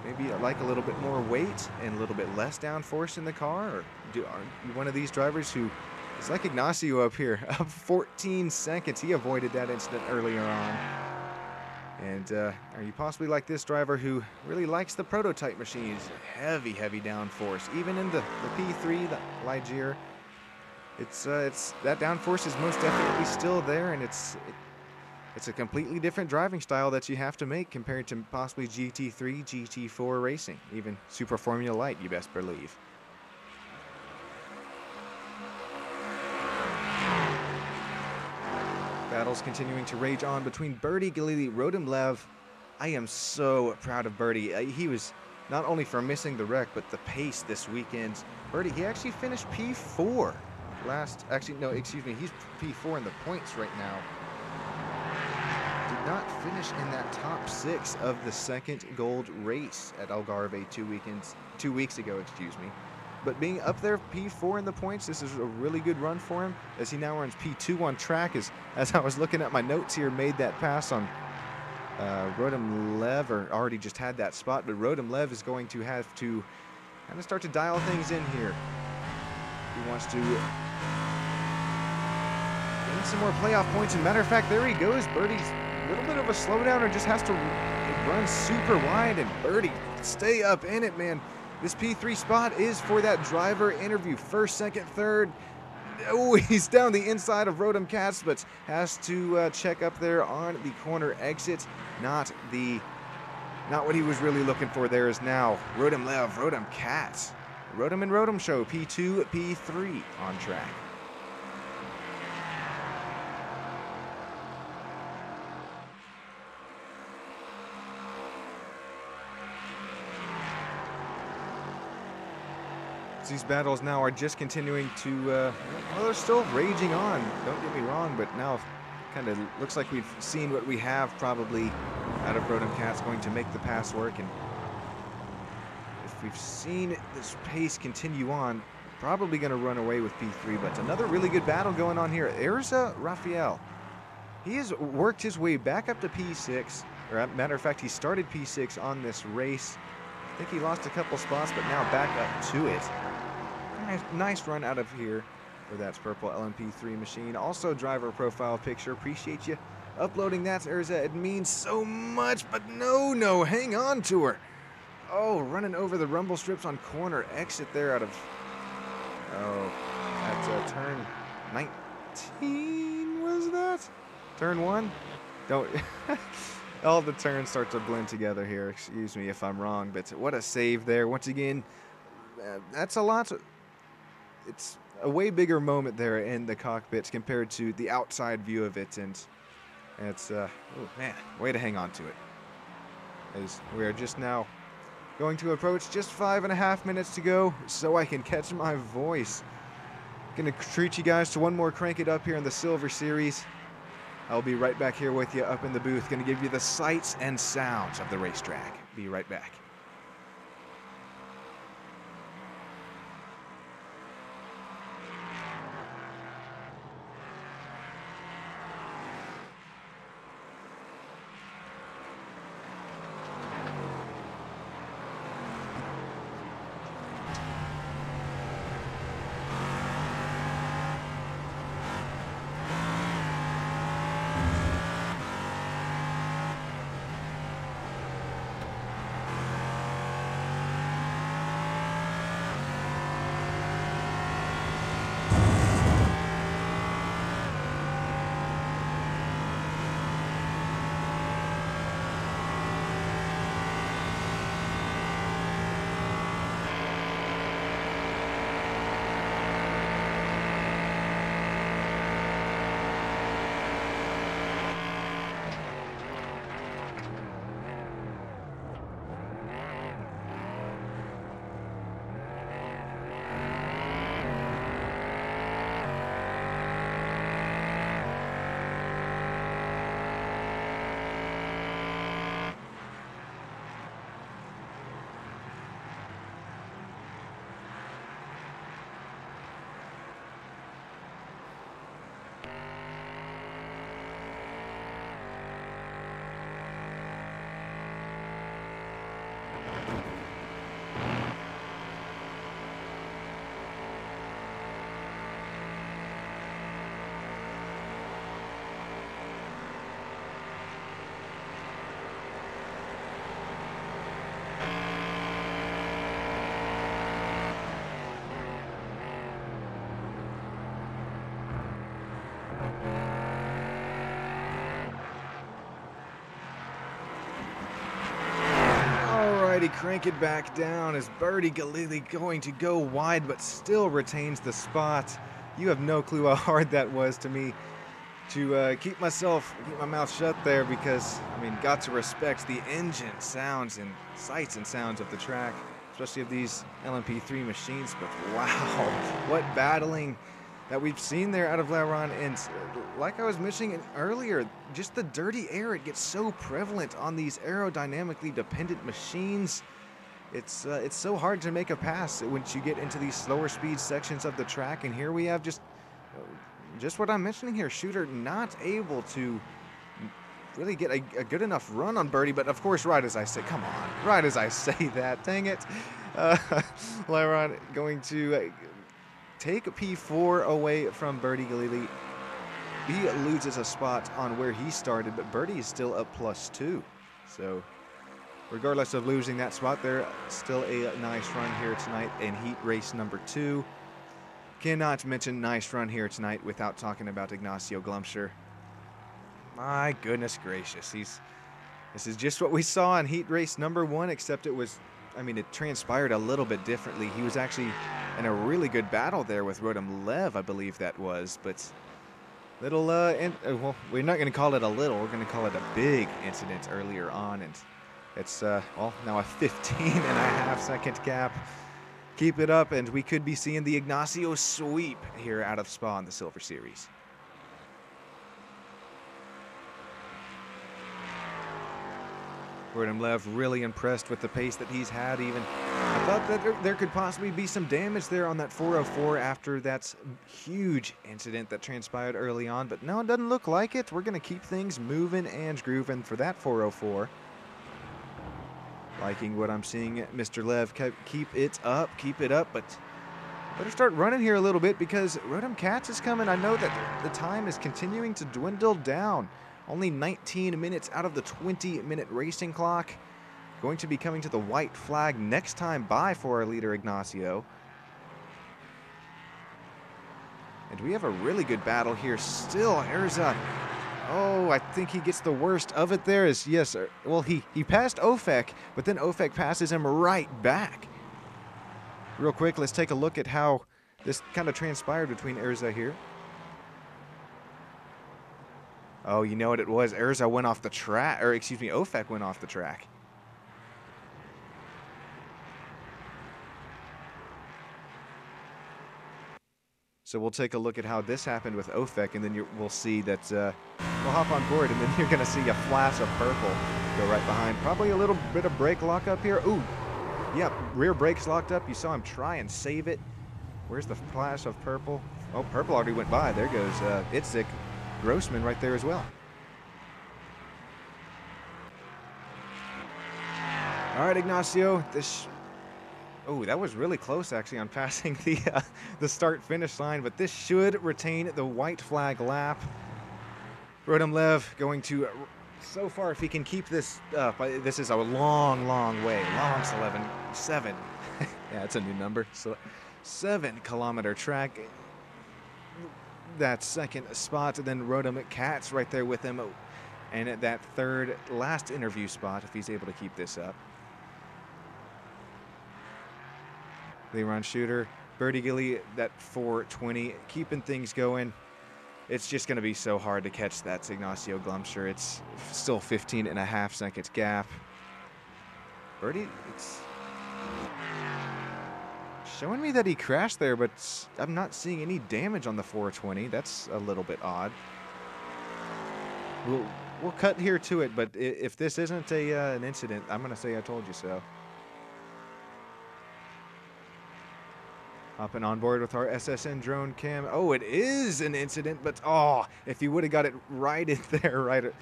[SPEAKER 2] maybe like a little bit more weight and a little bit less downforce in the car, or are you one of these drivers who is like Ignacio up here, up 14 seconds. He avoided that incident earlier on. And are you possibly like this driver who really likes the prototype machines? Heavy downforce, even in the P3, the Ligier. It's that downforce is most definitely still there, and it's a completely different driving style that you have to make compared to possibly GT3, GT4 racing, even Super Formula Light, you best believe. Battles continuing to rage on between Birdie Galili, Rotem Lev. I am so proud of Birdie. He was not only for missing the wreck, but the pace this weekend. Birdie, he actually finished P4 he's P4 in the points right now. Did not finish in that top 6 of the second gold race at Algarve 2 weeks ago, excuse me. But being up there P4 in the points, this is a really good run for him, as he now runs P2 on track. As I was looking at my notes here, made that pass on Rotem Lev, or already just had that spot, but Rotem Lev is going to have to kind of start to dial things in here. He wants to gain some more playoff points, and matter of fact, there he goes. Birdie's a little bit of a slowdown, or just has to run super wide, and Birdie, stay up in it, man. This P3 spot is for that driver interview. First, second, third. Oh, he's down the inside of Rotem Cats, but has to check up there on the corner exit. Not what he was really looking for. There is now Rotem Lev, Rotem Cats. Rotem and Rotem Show, P2, P3 on track. These battles now are just continuing to, well, they're still raging on, don't get me wrong, but now kind of looks like we've seen what we have probably out of Rotem Cats, going to make the pass work. And if we've seen this pace continue on, probably going to run away with P3, but another really good battle going on here. Erza Rafael, he has worked his way back up to P6, or as a matter of fact, he started P6 on this race. I think he lost a couple spots, but now back up to it. Nice run out of here for that purple LMP3 machine. Also, driver profile picture. Appreciate you uploading that, Erza. It means so much, but no, hang on to her. Oh, running over the rumble strips on corner exit there out of, that's turn 19, was that? Turn 1? Don't, all the turns start to blend together here. Excuse me if I'm wrong, but what a save there. Once again, that's a lot. It's a way bigger moment there in the cockpits compared to the outside view of it, and it's, oh man, way to hang on to it. As we are just now going to approach just 5.5 minutes to go, so I can catch my voice. Gonna treat you guys to one more Crank It Up here in the Silver Series. I'll be right back here with you up in the booth. Gonna give you the sights and sounds of the racetrack. Be right back. ready to crank it back down as Birdie Galili going to go wide but still retains the spot. You have no clue how hard that was to me to keep my mouth shut there because, I mean, got to respect the engine sounds and sights and sounds of the track, especially of these LMP3 machines. But wow, what battling that we've seen there out of Laron. And like I was mentioning earlier, just the dirty air, it gets so prevalent on these aerodynamically dependent machines. It's so hard to make a pass once you get into these slower speed sections of the track. And here we have just what I'm mentioning here, Shooter not able to really get a good enough run on Birdie. But of course, right as I say that, dang it, Laron going to take a P4 away from Birdie Galili. He loses a spot on where he started, but Birdie is still up +2. So regardless of losing that spot there, still a nice run here tonight in heat race number 2. Cannot mention nice run here tonight without talking about Ignacio Glumsher. My goodness gracious, this is just what we saw in heat race number 1, except it transpired a little bit differently. He was actually in a really good battle there with Rotem Lev, I believe that was, but little, well, we're not going to call it a little, we're going to call it a big incident earlier on, and it's, well, now a 15.5 second gap. Keep it up, and we could be seeing the Ignacio sweep here out of Spa in the Silver Series. Rotem Lev really impressed with the pace that he's had. Even I thought that there could possibly be some damage there on that 404 after that huge incident that transpired early on, but no, it doesn't look like it. We're going to keep things moving and grooving for that 404. Liking what I'm seeing, Mr. Lev. Keep it up, but better start running here a little bit because Rotem Katz is coming. I know that the time is continuing to dwindle down. Only 19 minutes out of the 20-minute racing clock. Going to be coming to the white flag next time by for our leader, Ignacio. And we have a really good battle here still. Erza. Oh, I think he gets the worst of it there. Yes, well, he passed Ofek, but then Ofek passes him right back. Real quick, let's take a look at how this kind of transpired between Erza here. Oh, you know what it was? Erza went off the track, or excuse me, Ofek went off the track. So we'll take a look at how this happened with Ofek, and then we'll see that we'll hop on board, and then you're going to see a flash of purple go right behind. Probably a little bit of brake lock up here. Ooh, yeah, rear brakes locked up. You saw him try and save it. Where's the flash of purple? Oh, purple already went by. There goes Itzik Grossman right there as well. All right, Ignacio, oh, that was really close, actually, on passing the start-finish line, but this should retain the white flag lap. Rotem Lev going to, so far, if he can keep this up, this is a long, long way. Long 7. Yeah, it's a new number. So 7-kilometer track. That second spot, and then Rotem Katz right there with him. And at that third, last interview spot, if he's able to keep this up. Laron Shooter, Birdie Galili, that 420, keeping things going. It's just going to be so hard to catch that Ignacio Glumsher. It's still 15.5 seconds gap. Birdie, it's showing me that he crashed there, but I'm not seeing any damage on the 420. That's a little bit odd. We'll cut here to it, but if this isn't an incident, I'm going to say I told you so. Hopping on board with our SSN drone cam. Oh, it is an incident, but oh, if he would have got it right in there, right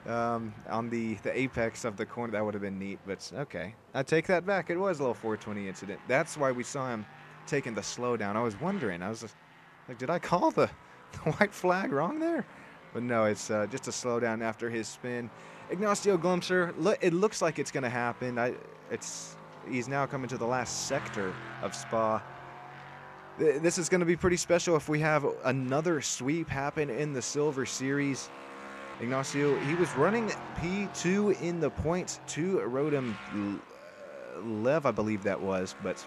[SPEAKER 2] on the apex of the corner, that would have been neat. But okay, I take that back. It was a little 420 incident. That's why we saw him taking the slowdown. I was wondering. I was just, like, did I call the white flag wrong there? But no, it's just a slowdown after his spin. Ignacio Glumsher, it looks like it's going to happen. He's now coming to the last sector of Spa. This is going to be pretty special if we have another sweep happen in the Silver Series. Ignacio, he was running P2 in the points to Rotem Lev, I believe that was. But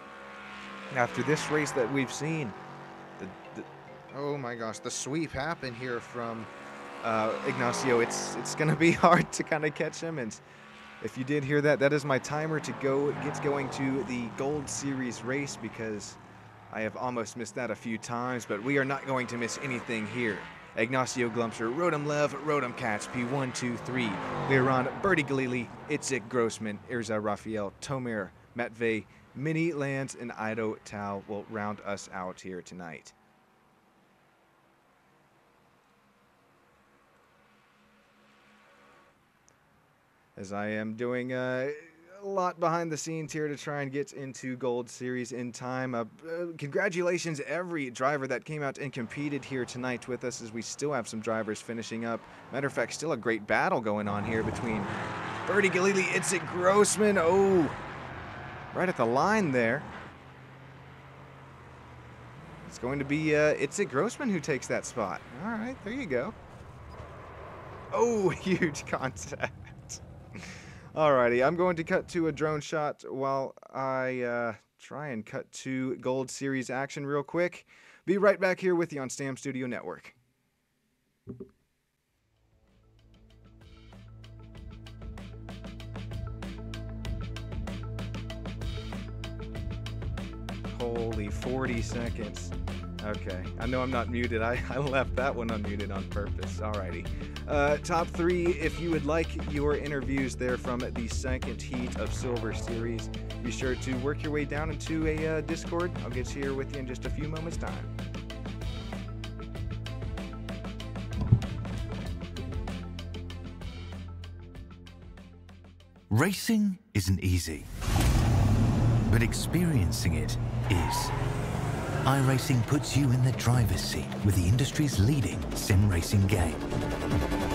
[SPEAKER 2] after this race that we've seen, oh my gosh, the sweep happened here from Ignacio. It's going to be hard to kind of catch him. And if you did hear that, that is my timer to get going to the Gold Series race, because I have almost missed that a few times, but we are not going to miss anything here. Ignacio Glumser, Rotem Lev, Rotem Katz, P1, 2, 3, Liran, Birdie Galili, Itzik Grossman, Irza Rafael, Tomer, Matvey, Mini Lands, and Ido Tao will round us out here tonight. As I am doing a lot behind the scenes here to try and get into Gold Series in time. Congratulations every driver that came out and competed here tonight with us, as we still have some drivers finishing up. Matter of fact, still a great battle going on here between Birdie Galili, Itzik Grossman. Oh, right at the line there. It's going to be Itzik Grossman who takes that spot. All right, there you go. Oh, huge contact. Alrighty, I'm going to cut to a drone shot while I try and cut to Gold Series action real quick. Be right back here with you on Stam Studio Network. Holy 40 seconds. Okay, I know I'm not muted. I left that one unmuted on purpose. Alrighty. Top 3, if you would like your interviews there from the second heat of Silver Series, be sure to work your way down into a Discord. I'll get here with you in just a few moments' time.
[SPEAKER 1] Racing isn't easy, but experiencing it is. iRacing puts you in the driver's seat with the industry's leading sim racing game.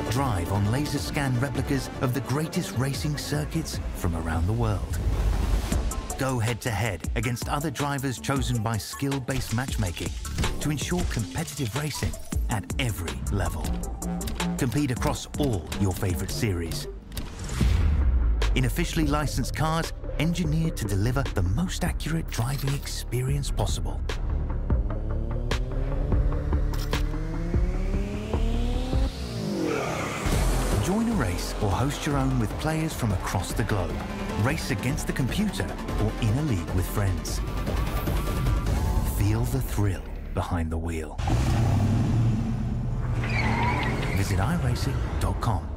[SPEAKER 1] Drive on laser scan replicas of the greatest racing circuits from around the world. Go head-to-head against other drivers chosen by skill-based matchmaking to ensure competitive racing at every level. Compete across all your favorite series. In officially licensed cars, engineered to deliver the most accurate driving experience possible. Join a race or host your own with players from across the globe. Race against the computer or in a league with friends. Feel the thrill behind the wheel. Visit iRacing.com.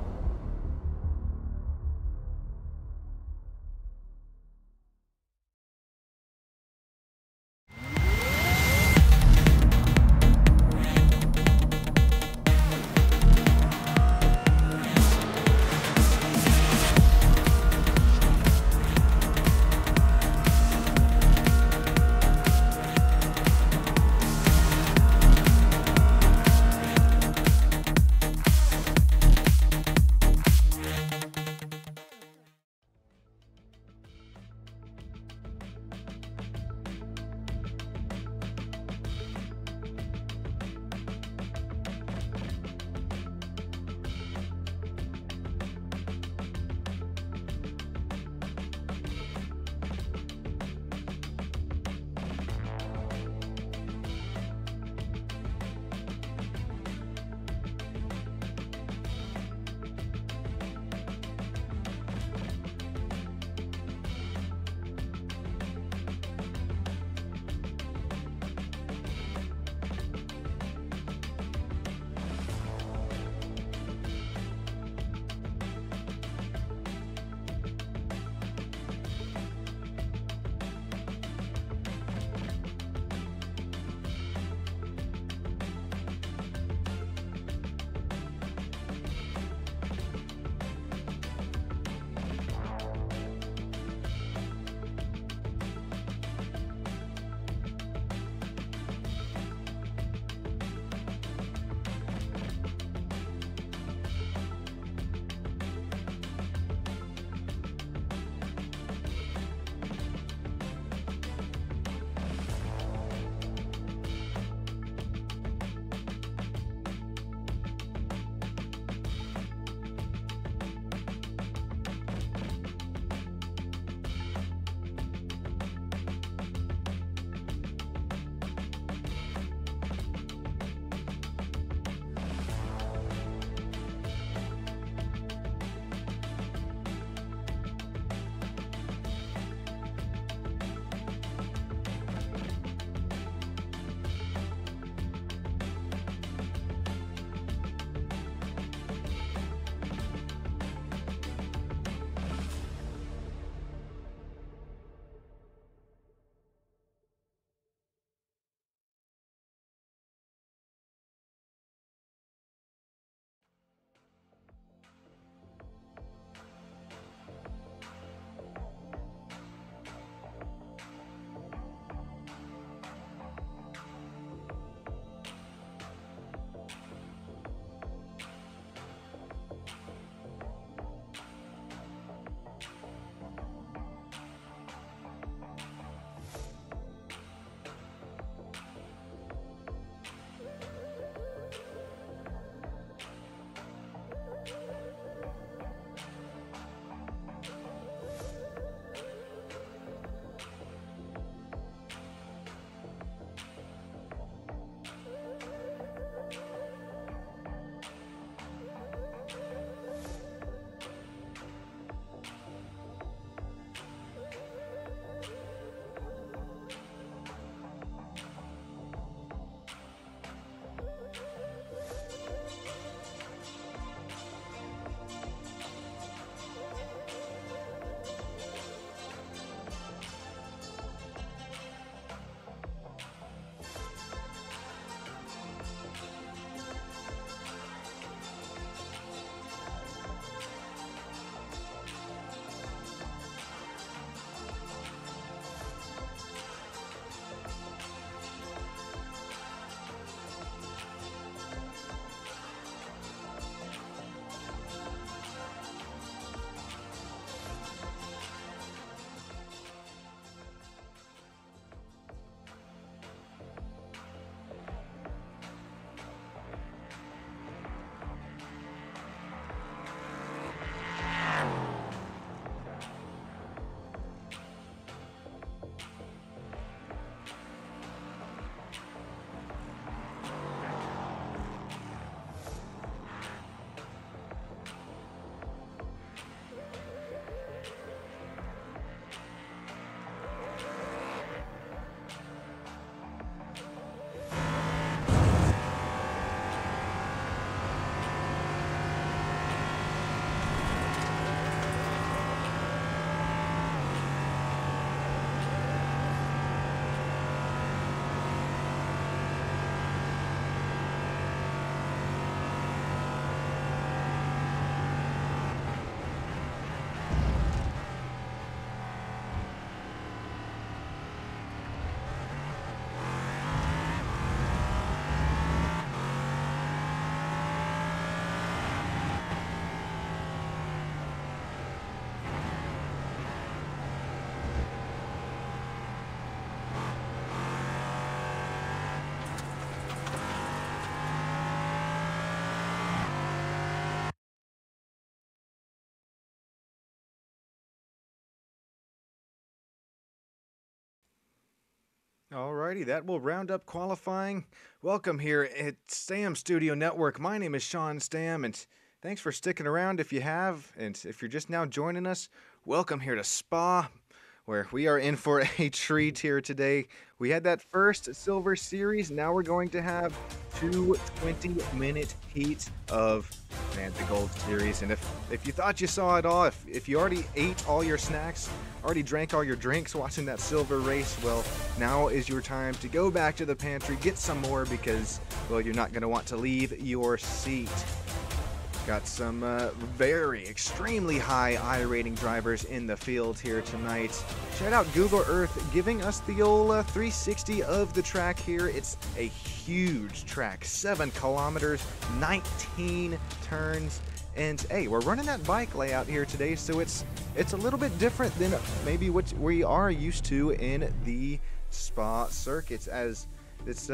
[SPEAKER 2] Alrighty, that will round up qualifying. Welcome here at Stam Studio Network. My name is Sean Stam, and thanks for sticking around if you have. And if you're just now joining us, welcome here to Spa, where we are in for a treat here today. We had that first Silver Series. Now we're going to have two 20-minute heats of the Gold Series. And if you thought you saw it all, if you already ate all your snacks, already drank all your drinks watching that silver race, well, now is your time to go back to the pantry, get some more, because, well, you're not going to want to leave your seat. Got some extremely high I rating drivers in the field here tonight. Shout out Google Earth giving us the old 360 of the track here. It's a huge track, 7 kilometers, 19 turns. And hey, we're running that bike layout here today, so it's a little bit different than maybe what we are used to in the Spa circuits, as it's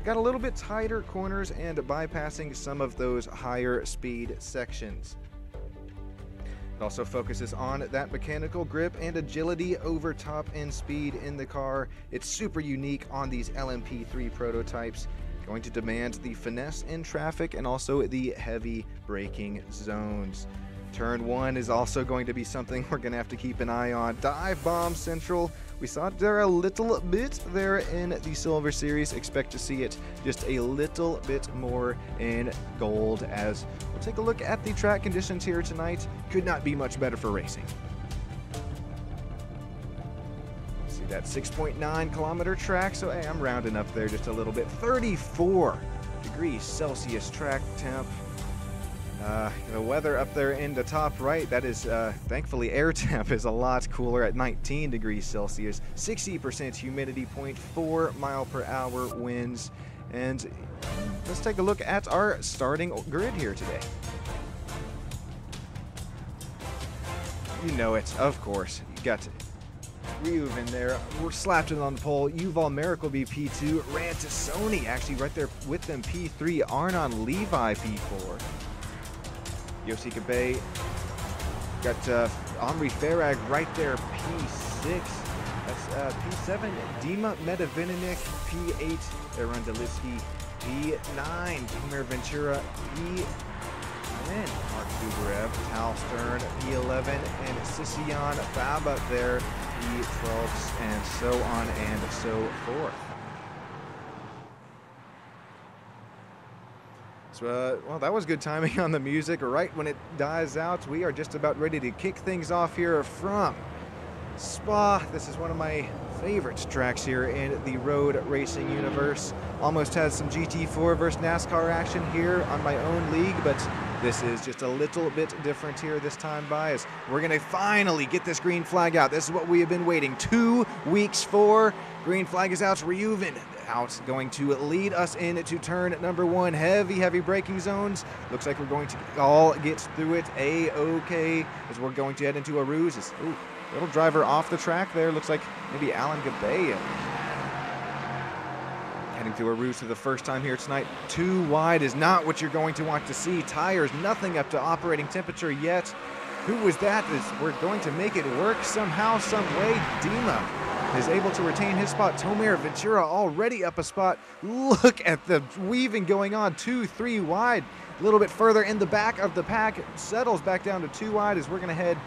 [SPEAKER 2] got a little bit tighter corners and bypassing some of those higher speed sections. It also focuses on that mechanical grip and agility over top end speed in the car. It's super unique on these LMP3 prototypes, going to demand the finesse in traffic and also the heavy braking zones. Turn 1 is also going to be something we're going to have to keep an eye on. Dive Bomb Central. We saw it there a little bit there in the Silver Series. Expect to see it just a little bit more in Gold, as we'll take a look at the track conditions here tonight. Could not be much better for racing. See that 6.9 kilometer track, so hey, I'm rounding up there just a little bit. 34 degrees Celsius track temp. The weather up there in the top right, that is, thankfully, air temp is a lot cooler at 19 degrees Celsius, 60% humidity, 0.4 mile per hour winds. And let's take a look at our starting grid here today. You know it, of course. You got Ryuven there. We're slapped it on the pole. Yuval Merrick will be P2. Rantasoni actually right there with them P3. Arnon Levi P4. Yoshika Bay got Omri Farag right there, P6. That's P7, Dima Medavininik, P8, Aaron Deliski, P9, Tomer Ventura, P10, Mark Duberev, Tal Stern, P11, and Sisian Faba there, P12, and so on and so forth. So, well, that was good timing on the music. Right when it dies out, we are just about ready to kick things off here from Spa. This is one of my favorite tracks here in the road racing universe. Almost had some GT4 versus NASCAR action here on my own league, but this is just a little bit different here this time by, as we're going to finally get this green flag out. This is what we have been waiting 2 weeks for. Green flag is out. Ryuven out, going to lead us into turn number 1. Heavy braking zones. Looks like we're going to all get through it A-okay, as we're going to head into a ruse. Ooh, little driver off the track there. Looks like maybe Alan Gabay heading to a ruse for the first time here tonight. Too wide is not what you're going to want to see. Tires, nothing up to operating temperature yet. Who was that? We're going to make it work somehow, some way. Dima is able to retain his spot. Tomer Ventura already up a spot. Look at the weaving going on. 2-3 wide. A little bit further in the back of the pack. It settles back down to 2 wide as we're going to head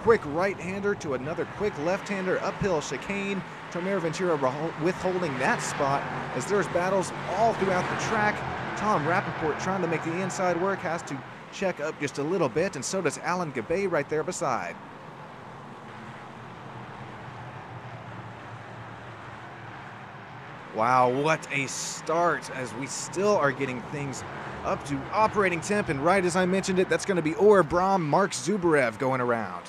[SPEAKER 2] quick right-hander to another quick left-hander. Uphill chicane. Tomer Ventura withholding that spot as there's battles all throughout the track. Tom Rappaport trying to make the inside work, has to check up just a little bit, and so does Alan Gabay right there beside. Wow, what a start, as we still are getting things up to operating temp, and right as I mentioned it, that's going to be Or Brahm, Mark Zubarev going around.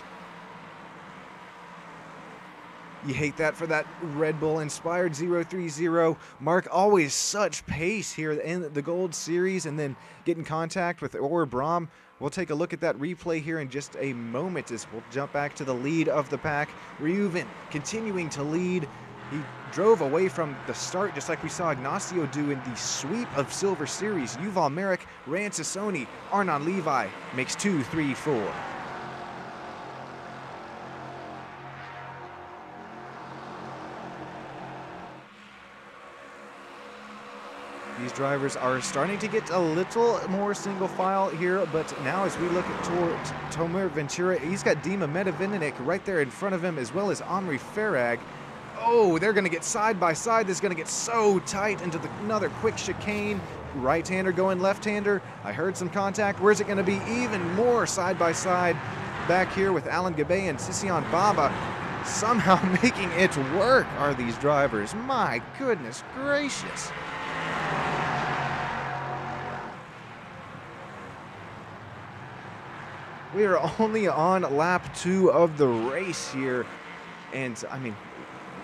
[SPEAKER 2] You hate that for that Red Bull inspired 030. Mark, always such pace here in the Gold Series, and then get in contact with Or Brahm. We'll take a look at that replay here in just a moment as we'll jump back to the lead of the pack. Ryuven continuing to lead. He drove away from the start just like we saw Ignacio do in the sweep of Silver Series. Yuval Merrick, Rantasoni, Arnon Levi makes 2, 3, 4. drivers are starting to get a little more single file here, but now as we look towards Tomer Ventura, he's got Dima Medvedev right there in front of him, as well as Omri Farag. Oh, they're going to get side by side. This is going to get so tight into another quick chicane. Right-hander going left-hander. I heard some contact. Where's it going to be even more side by side back here with Alan Gabay and Sisyan Baba? Somehow making it work are these drivers. My goodness gracious. We are only on lap 2 of the race here. And I mean,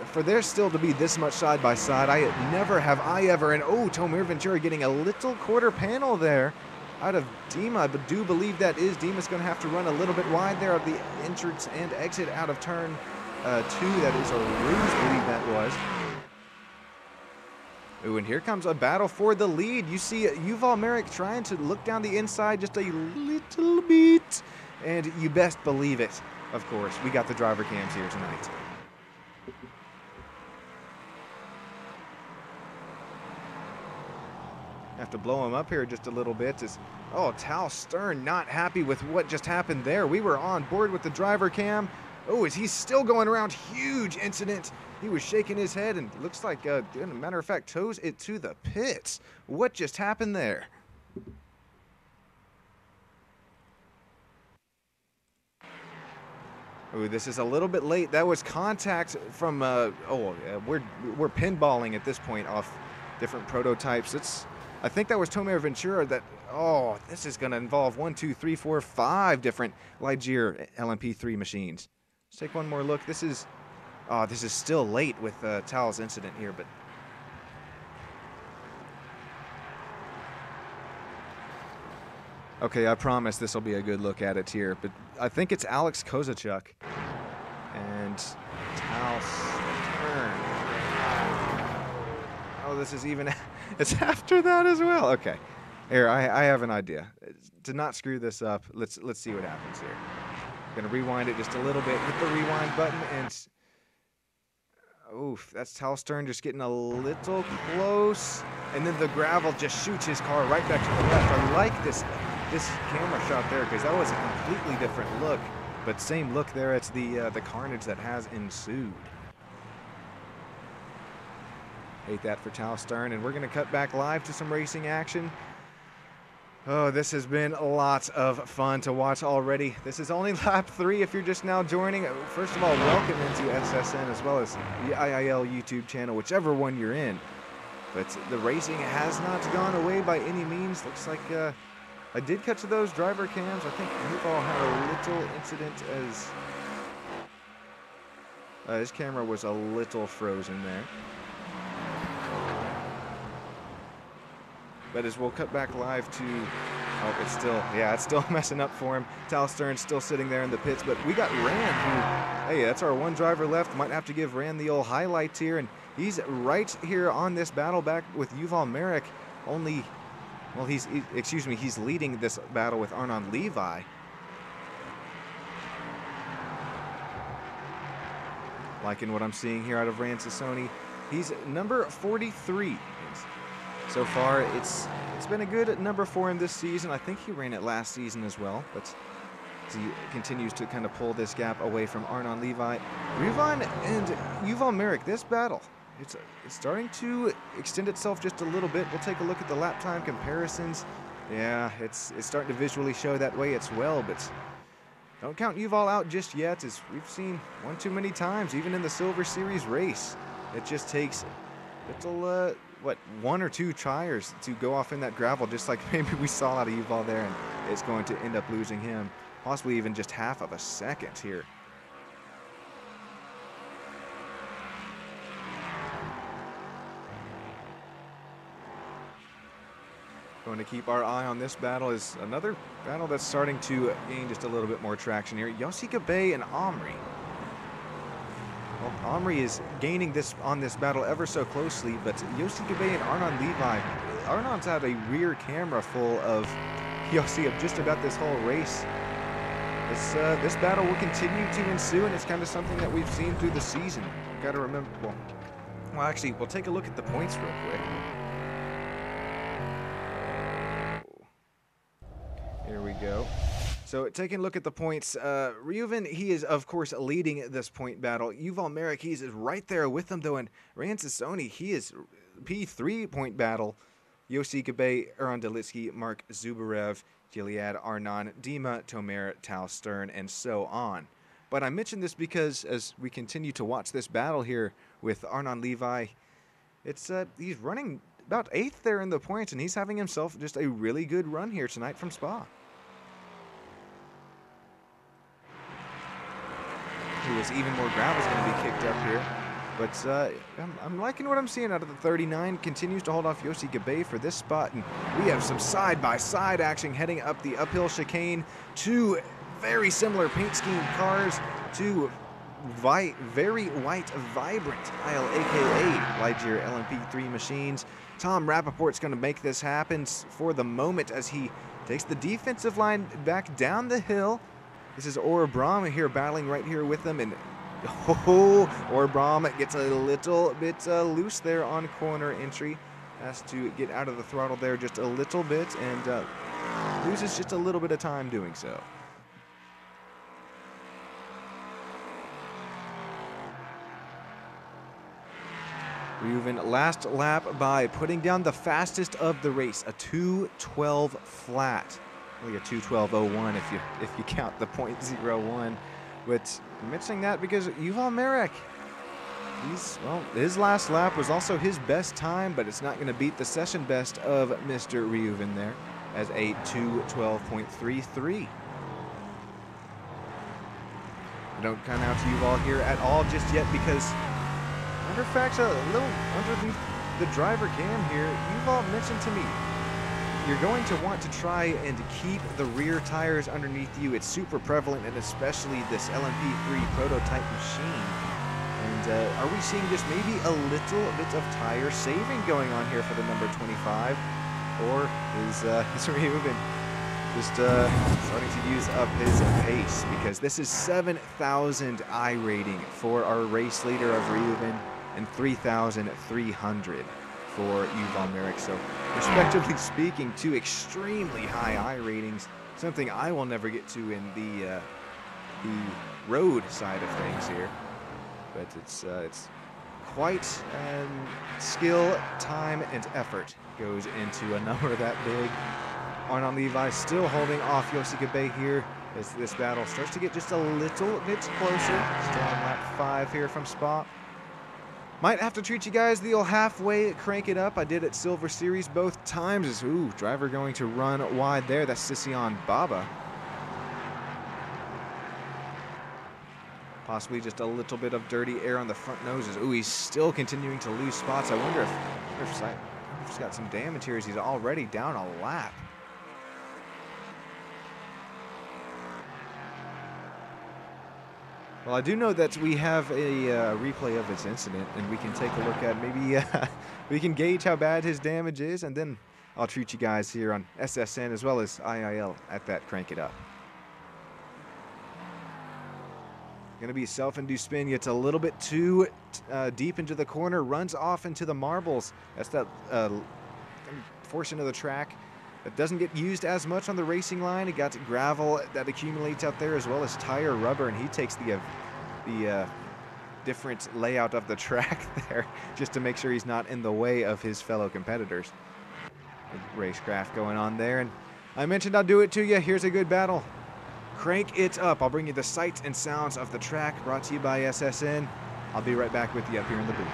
[SPEAKER 2] for there still to be this much side by side, never have I ever. And oh, Tomer Ventura getting a little quarter panel there out of Dima, but do believe that is Dima's going to have to run a little bit wide there of the entrance and exit out of turn 2. That is a ruse, believe that was. Ooh, and here comes a battle for the lead. You see Yuval Merrick trying to look down the inside just a little bit, and you best believe it. Of course, we got the driver cams here tonight. Have to blow him up here just a little bit. Oh, Tal Stern not happy with what just happened there. We were on board with the driver cam. Oh, is he still going around? Huge incident. He was shaking his head and looks like, as a matter of fact, toes it to the pits. What just happened there? Oh, this is a little bit late. That was contact from, we're pinballing at this point off different prototypes. I think that was Tomer Ventura that, oh, this is going to involve 1, 2, 3, 4, 5 different Ligear LMP3 machines. Let's take one more look. This is still late with Tal's incident here, but okay, I promise this will be a good look at it here, but I think it's Alex Kozachuk and Tal Stern. Oh, this is even, it's after that as well. Okay, here, I have an idea. To not screw this up, let's see what happens here. Gonna rewind it just a little bit, hit the rewind button, and oof, that's Tal Stern just getting a little close, and then the gravel just shoots his car right back to the left. I like this camera shot there because that was a completely different look, but same look there. It's the carnage that has ensued. Hate that for Tal Stern, and we're gonna cut back live to some racing action. Oh, this has been lots of fun to watch already. This is only lap 3 if you're just now joining. First of all, welcome into SSN as well as the IIL YouTube channel, whichever one you're in. But the racing has not gone away by any means. Looks like I did cut to those driver cams. I think Yuval had a little incident as his camera was a little frozen there. But as we'll cut back live to, oh, it's still messing up for him. Tal Stern's still sitting there in the pits, but we got Rand, who, hey, that's our one driver left. Might have to give Rand the old highlights here, and he's right here on this battle back with Yuval Merrick. Only, well, he's leading this battle with Arnon Levi. Liking what I'm seeing here out of Rand Sassoni. He's number 43. So far, it's been a good number for him this season. I think he ran it last season as well, but he continues to kind of pull this gap away from Arnon Levi. Rivan and Yuval Merrick, this battle, it's starting to extend itself just a little bit. We'll take a look at the lap time comparisons. Yeah, it's starting to visually show that way as well, but don't count Yuval out just yet, as we've seen one too many times, even in the Silver Series race. It just takes little, what, 1 or 2 tires to go off in that gravel, just like maybe we saw out of Yuval there, and it's going to end up losing him, possibly even just half of a second here. Going to keep our eye on this battle is another battle that's starting to gain just a little bit more traction here. Yossi Gabay and Omri. Well, Omri is gaining on this battle ever so closely, but Yossi Gabay and Arnon Levi, Arnon's had a rear camera full of Yossi of just about this whole race. This battle will continue to ensue, and it's kind of something that we've seen through the season. Got to remember, well, actually, we'll take a look at the points real quick. Here we go. So taking a look at the points, Reuven, he is of course leading this point battle. Yuval Merrick, he's right there with him though, and Ryan Sassoni, he is P3 point battle. Yossi Gabay, Aaron Delitsky, Mark Zubarev, Gilead Arnon, Dima, Tomer, Tal Stern, and so on. But I mentioned this because as we continue to watch this battle here with Arnon Levi, it's he's running about 8th there in the points, and he's having himself just a really good run here tonight from Spa. Even more gravel is going to be kicked up here. But I'm liking what I'm seeing out of the 39. Continues to hold off Yossi Gabay for this spot. And we have some side-by-side action heading up the uphill chicane. Two very similar paint scheme cars. Two very white, vibrant Tile, a.k.a. Ligear LMP3 machines. Tom Rappaport's going to make this happen for the moment as he takes the defensive line back down the hill. This is Ora Brahm here battling right here with them, and Ora Brahm gets a little bit loose there on corner entry. Has to get out of the throttle there just a little bit, and loses just a little bit of time doing so. Reuven last lap by putting down the fastest of the race, a 2:12 flat. Really a 2:12.01 if you count the .01. But I'm mentioning that because Yuval Merrick, his last lap was also his best time, but it's not going to beat the session best of Mr. Reuven there as a 2:12.33. I don't count out to Yuval here at all just yet because, matter of fact, a little underneath the driver cam here, Yuval mentioned to me, you're going to want to try and keep the rear tires underneath you. It's super prevalent, and especially this LMP3 prototype machine. And are we seeing just maybe a little bit of tire saving going on here for the number 25? Or is Reuven just starting to use up his pace? Because this is 7,000 I rating for our race leader of Reuven and 3,300 for Yuval Merrick. So, respectively speaking, two extremely high I ratings, something I will never get to in the road side of things here. But it's quite skill, time, and effort goes into a number that big. Arnon Levi still holding off Yossi Gabay here as this battle starts to get just a little bit closer. Still on lap 5 here from Spa. Might have to treat you guys the old halfway crank it up. I did at Silver Series both times. Ooh, driver going to run wide there. That's Sission Baba. Possibly just a little bit of dirty air on the front noses. Ooh, he's still continuing to lose spots. I wonder if he's got some damage here as he's already down a lap. Well, I do know that we have a replay of this incident, and we can take a look at maybe we can gauge how bad his damage is, and then I'll treat you guys here on SSN as well as IIL at that Crank It Up. Going to be self-induced spin. Gets a little bit too deep into the corner, runs off into the marbles. That's that portion of the track that doesn't get used as much on the racing line. It got gravel that accumulates out there as well as tire rubber, and he takes the different layout of the track there just to make sure he's not in the way of his fellow competitors. Good racecraft going on there, and I mentioned I'll do it to you. Here's a good battle. Crank it up. I'll bring you the sights and sounds of the track, brought to you by SSN. I'll be right back with you up here in the booth.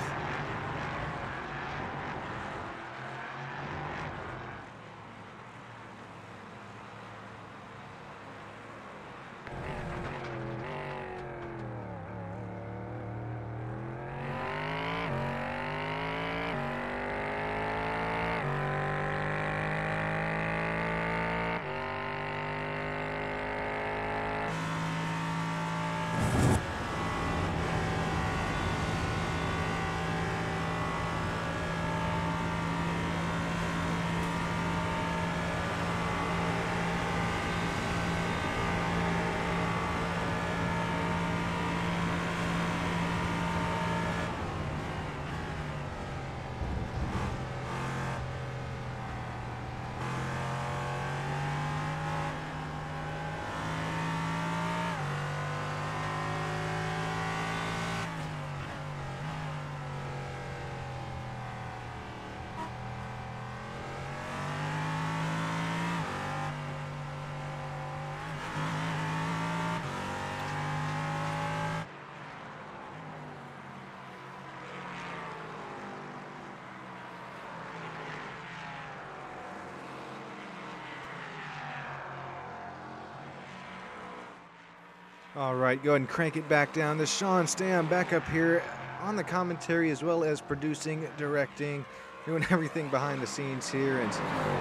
[SPEAKER 2] All right, go ahead and crank it back down. This Sean Stam back up here on the commentary as well as producing, directing, doing everything behind the scenes here. And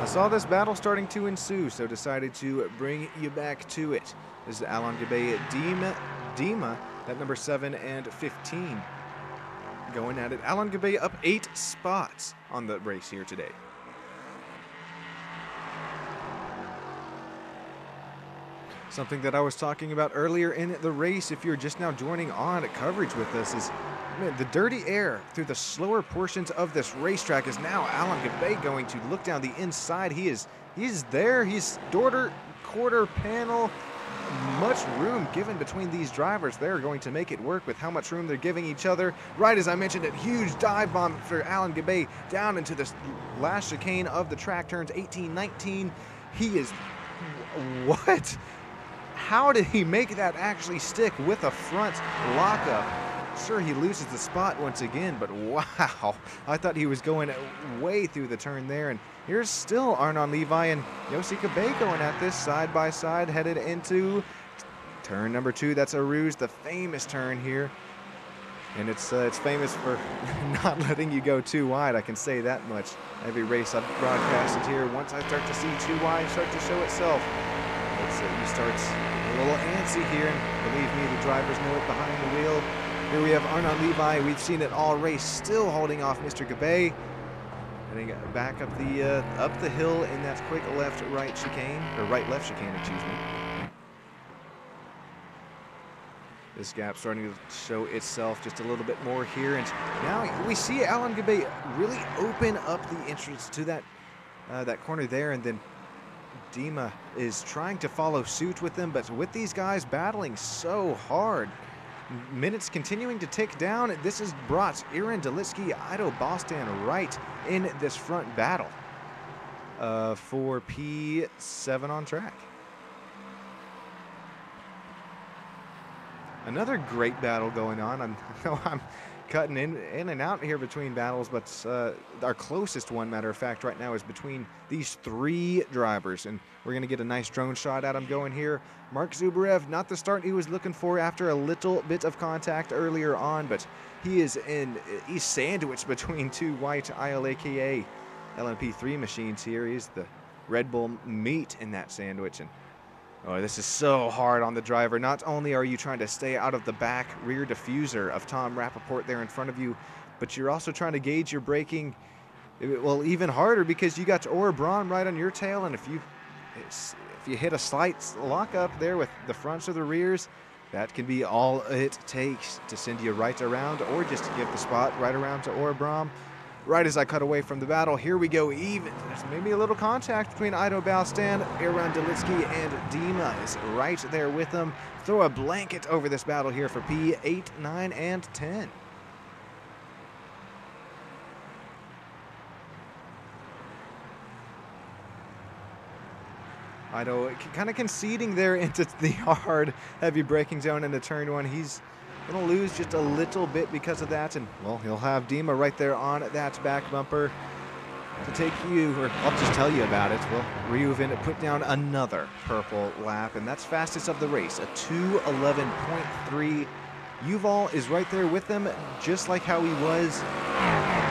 [SPEAKER 2] I saw this battle starting to ensue, so decided to bring you back to it. This is Alon Gabe Dima at number 7 and 15. Going at it. Alon Gabe up 8 spots on the race here today. Something that I was talking about earlier in the race, if you're just now joining on coverage with us, is the dirty air through the slower portions of this racetrack is now Alon Gabe going to look down the inside. He's there. He's quarter panel. Much room given between these drivers. They're going to make it work with how much room they're giving each other. Right as I mentioned, a huge dive bomb for Alon Gabe down into this last chicane of the track, turns 18, 19. He is, what? How did he make that actually stick with a front lockup? Sure, he loses the spot once again, but wow. I thought he was going way through the turn there, and here's still Arnon Levi and Yossi Gabe going at this side by side, headed into turn number 2. That's Aru's, the famous turn here. And it's famous for not letting you go too wide, I can say that much. Every race I've broadcasted here, once I start to see too wide start to show itself, you start a little antsy here, and believe me, the drivers know it behind the wheel. Here we have Arnon Levi. We've seen it all race, still holding off Mr. Gabe. Heading back up the hill in that quick left-right chicane, or right-left chicane, excuse me. This gap starting to show itself just a little bit more here, and now we see Alon Gabe really open up the entrance to that corner there, and then Dima is trying to follow suit with them, but with these guys battling so hard, minutes continuing to tick down, this has brought Aaron Delitsky, Ido Bostan right in this front battle for P7 on track. Another great battle going on. I know I'm cutting in and out here between battles, but our closest one, matter of fact, right now is between these 3 drivers, and we're going to get a nice drone shot at him going here. Mark Zubarev, not the start he was looking for after a little bit of contact earlier on, but he's sandwiched between 2 white ILAKA LMP3 machines here. He's the Red Bull meat in that sandwich, and oh, this is so hard on the driver. Not only are you trying to stay out of the back rear diffuser of Tom Rappaport there in front of you, but you're also trying to gauge your braking, well, even harder because you got Ora Braun right on your tail, and if you hit a slight lockup there with the fronts or the rears, that can be all it takes to send you right around or just to give the spot right around to Ora Braun. Right as I cut away from the battle, here we go even. There's maybe a little contact between Ido Bostan, Aaron Delitsky, and Dima is right there with them. Throw a blanket over this battle here for P8, 9, and 10. Ido kind of conceding there into the hard, heavy braking zone into turn 1. He's going to lose just a little bit because of that, and well, he'll have Dima right there on that back bumper to take you, or I'll just tell you about it. Well, Ryuven put down another purple lap, and that's fastest of the race, a 2:11.3. Yuval is right there with them, just like how he was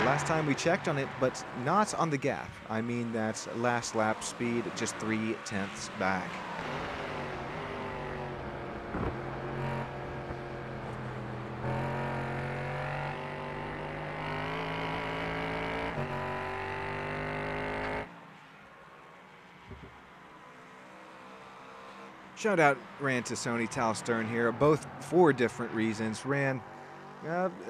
[SPEAKER 2] last time we checked on it, but not on the gap. I mean that last lap speed, just 0.3 back. Shout out ran to Sony Tal Stern here, both for different reasons. Ran,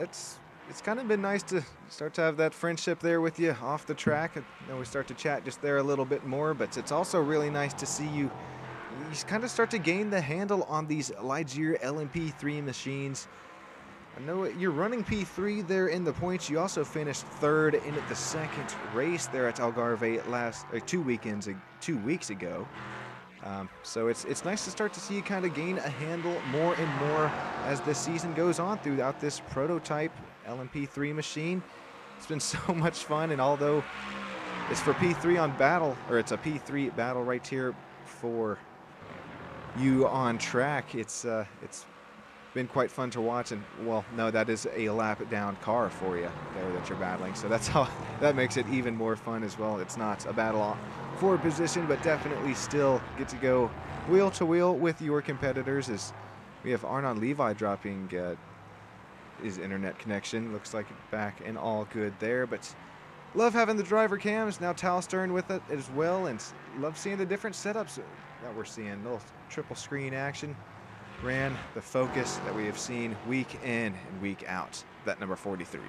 [SPEAKER 2] it's kind of been nice to start to have that friendship there with you off the track. I know we start to chat just there a little bit more, but it's also really nice to see you kind of start to gain the handle on these Ligier LMP3 machines. I know you're running P3 there in the points. You also finished 3rd in the 2nd race there at Algarve 2 weeks ago. So it's nice to start to see you kind of gain a handle more and more as this season goes on throughout this prototype LMP3 machine. It's been so much fun, and although it's for P3 on battle, or it's a P3 battle right here for you on track. It's been quite fun to watch, and well, no, that is a lap down car for you there that you're battling, so that's how that makes it even more fun as well. It's not a battle for position, but definitely still get to go wheel to wheel with your competitors. As we have Arnon Levi dropping his internet connection, looks like back and all good there, but love having the driver cams. Now Tal Stern with it as well, and love seeing the different setups that we're seeing. Little triple screen action. Ran the Focus that we have seen week in and week out. That number 43.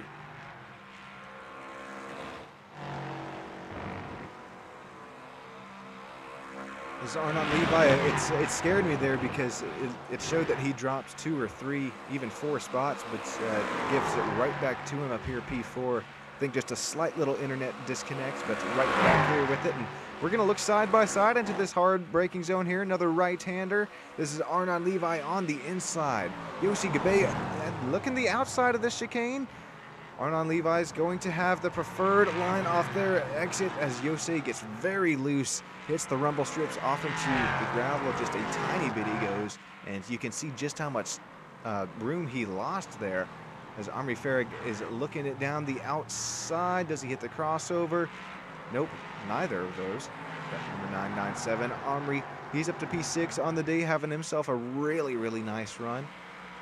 [SPEAKER 2] This is Arnon Levi. It scared me there because it showed that he dropped 2 or 3, even 4 spots, but gives it right back to him up here, P4. I think just a slight little internet disconnect, but right back here with it. And we're going to look side by side into this hard braking zone here. Another right-hander. This is Arnon Levi on the inside. Yoshi Gabe looking the outside of this chicane. Arnon Levi is going to have the preferred line off their exit as Yosei gets very loose, hits the rumble strips off into the gravel. Just a tiny bit he goes, and you can see just how much room he lost there. As Omri Farag is looking it down the outside. Does he hit the crossover? Nope, neither of those. That's number 997, Omri. He's up to P6 on the day, having himself a really, really nice run.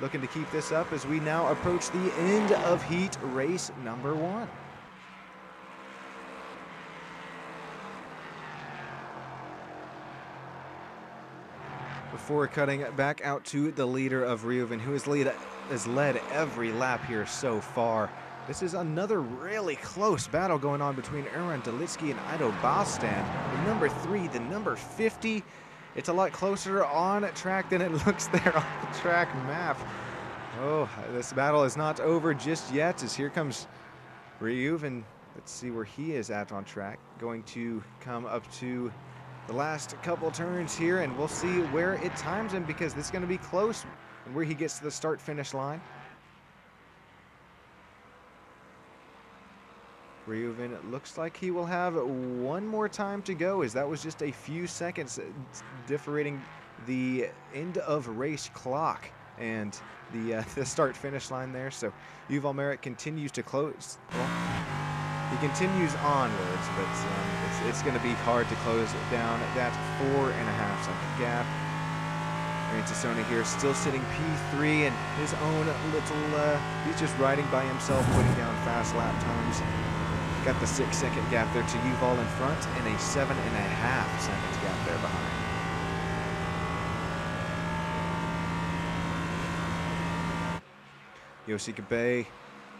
[SPEAKER 2] Looking to keep this up as we now approach the end of heat race number 1. Before cutting back out to the leader of Reuven, who has led every lap here so far. This is another really close battle going on between Erwan Delitsky and Ido Balstan. The number 3, the number 50. It's a lot closer on track than it looks there on the track map. Oh, this battle is not over just yet, as here comes Reuven. Let's see where he is at on track. Going to come up to the last couple turns here, and we'll see where it times him, because this is going to be close and where he gets to the start-finish line. Reuven, it looks like he will have one more time to go, as that was just a few seconds differing the end of race clock and the start-finish line there. So Yuval Merrick continues to close. Well, he continues onwards, but it's going to be hard to close down that 4.5-second gap. Tassoni here still sitting P3 and his own little, he's just riding by himself, putting down fast lap times. Got the 6-second gap there to Yuval in front and a 7.5-second gap there behind. Yoshika Bay,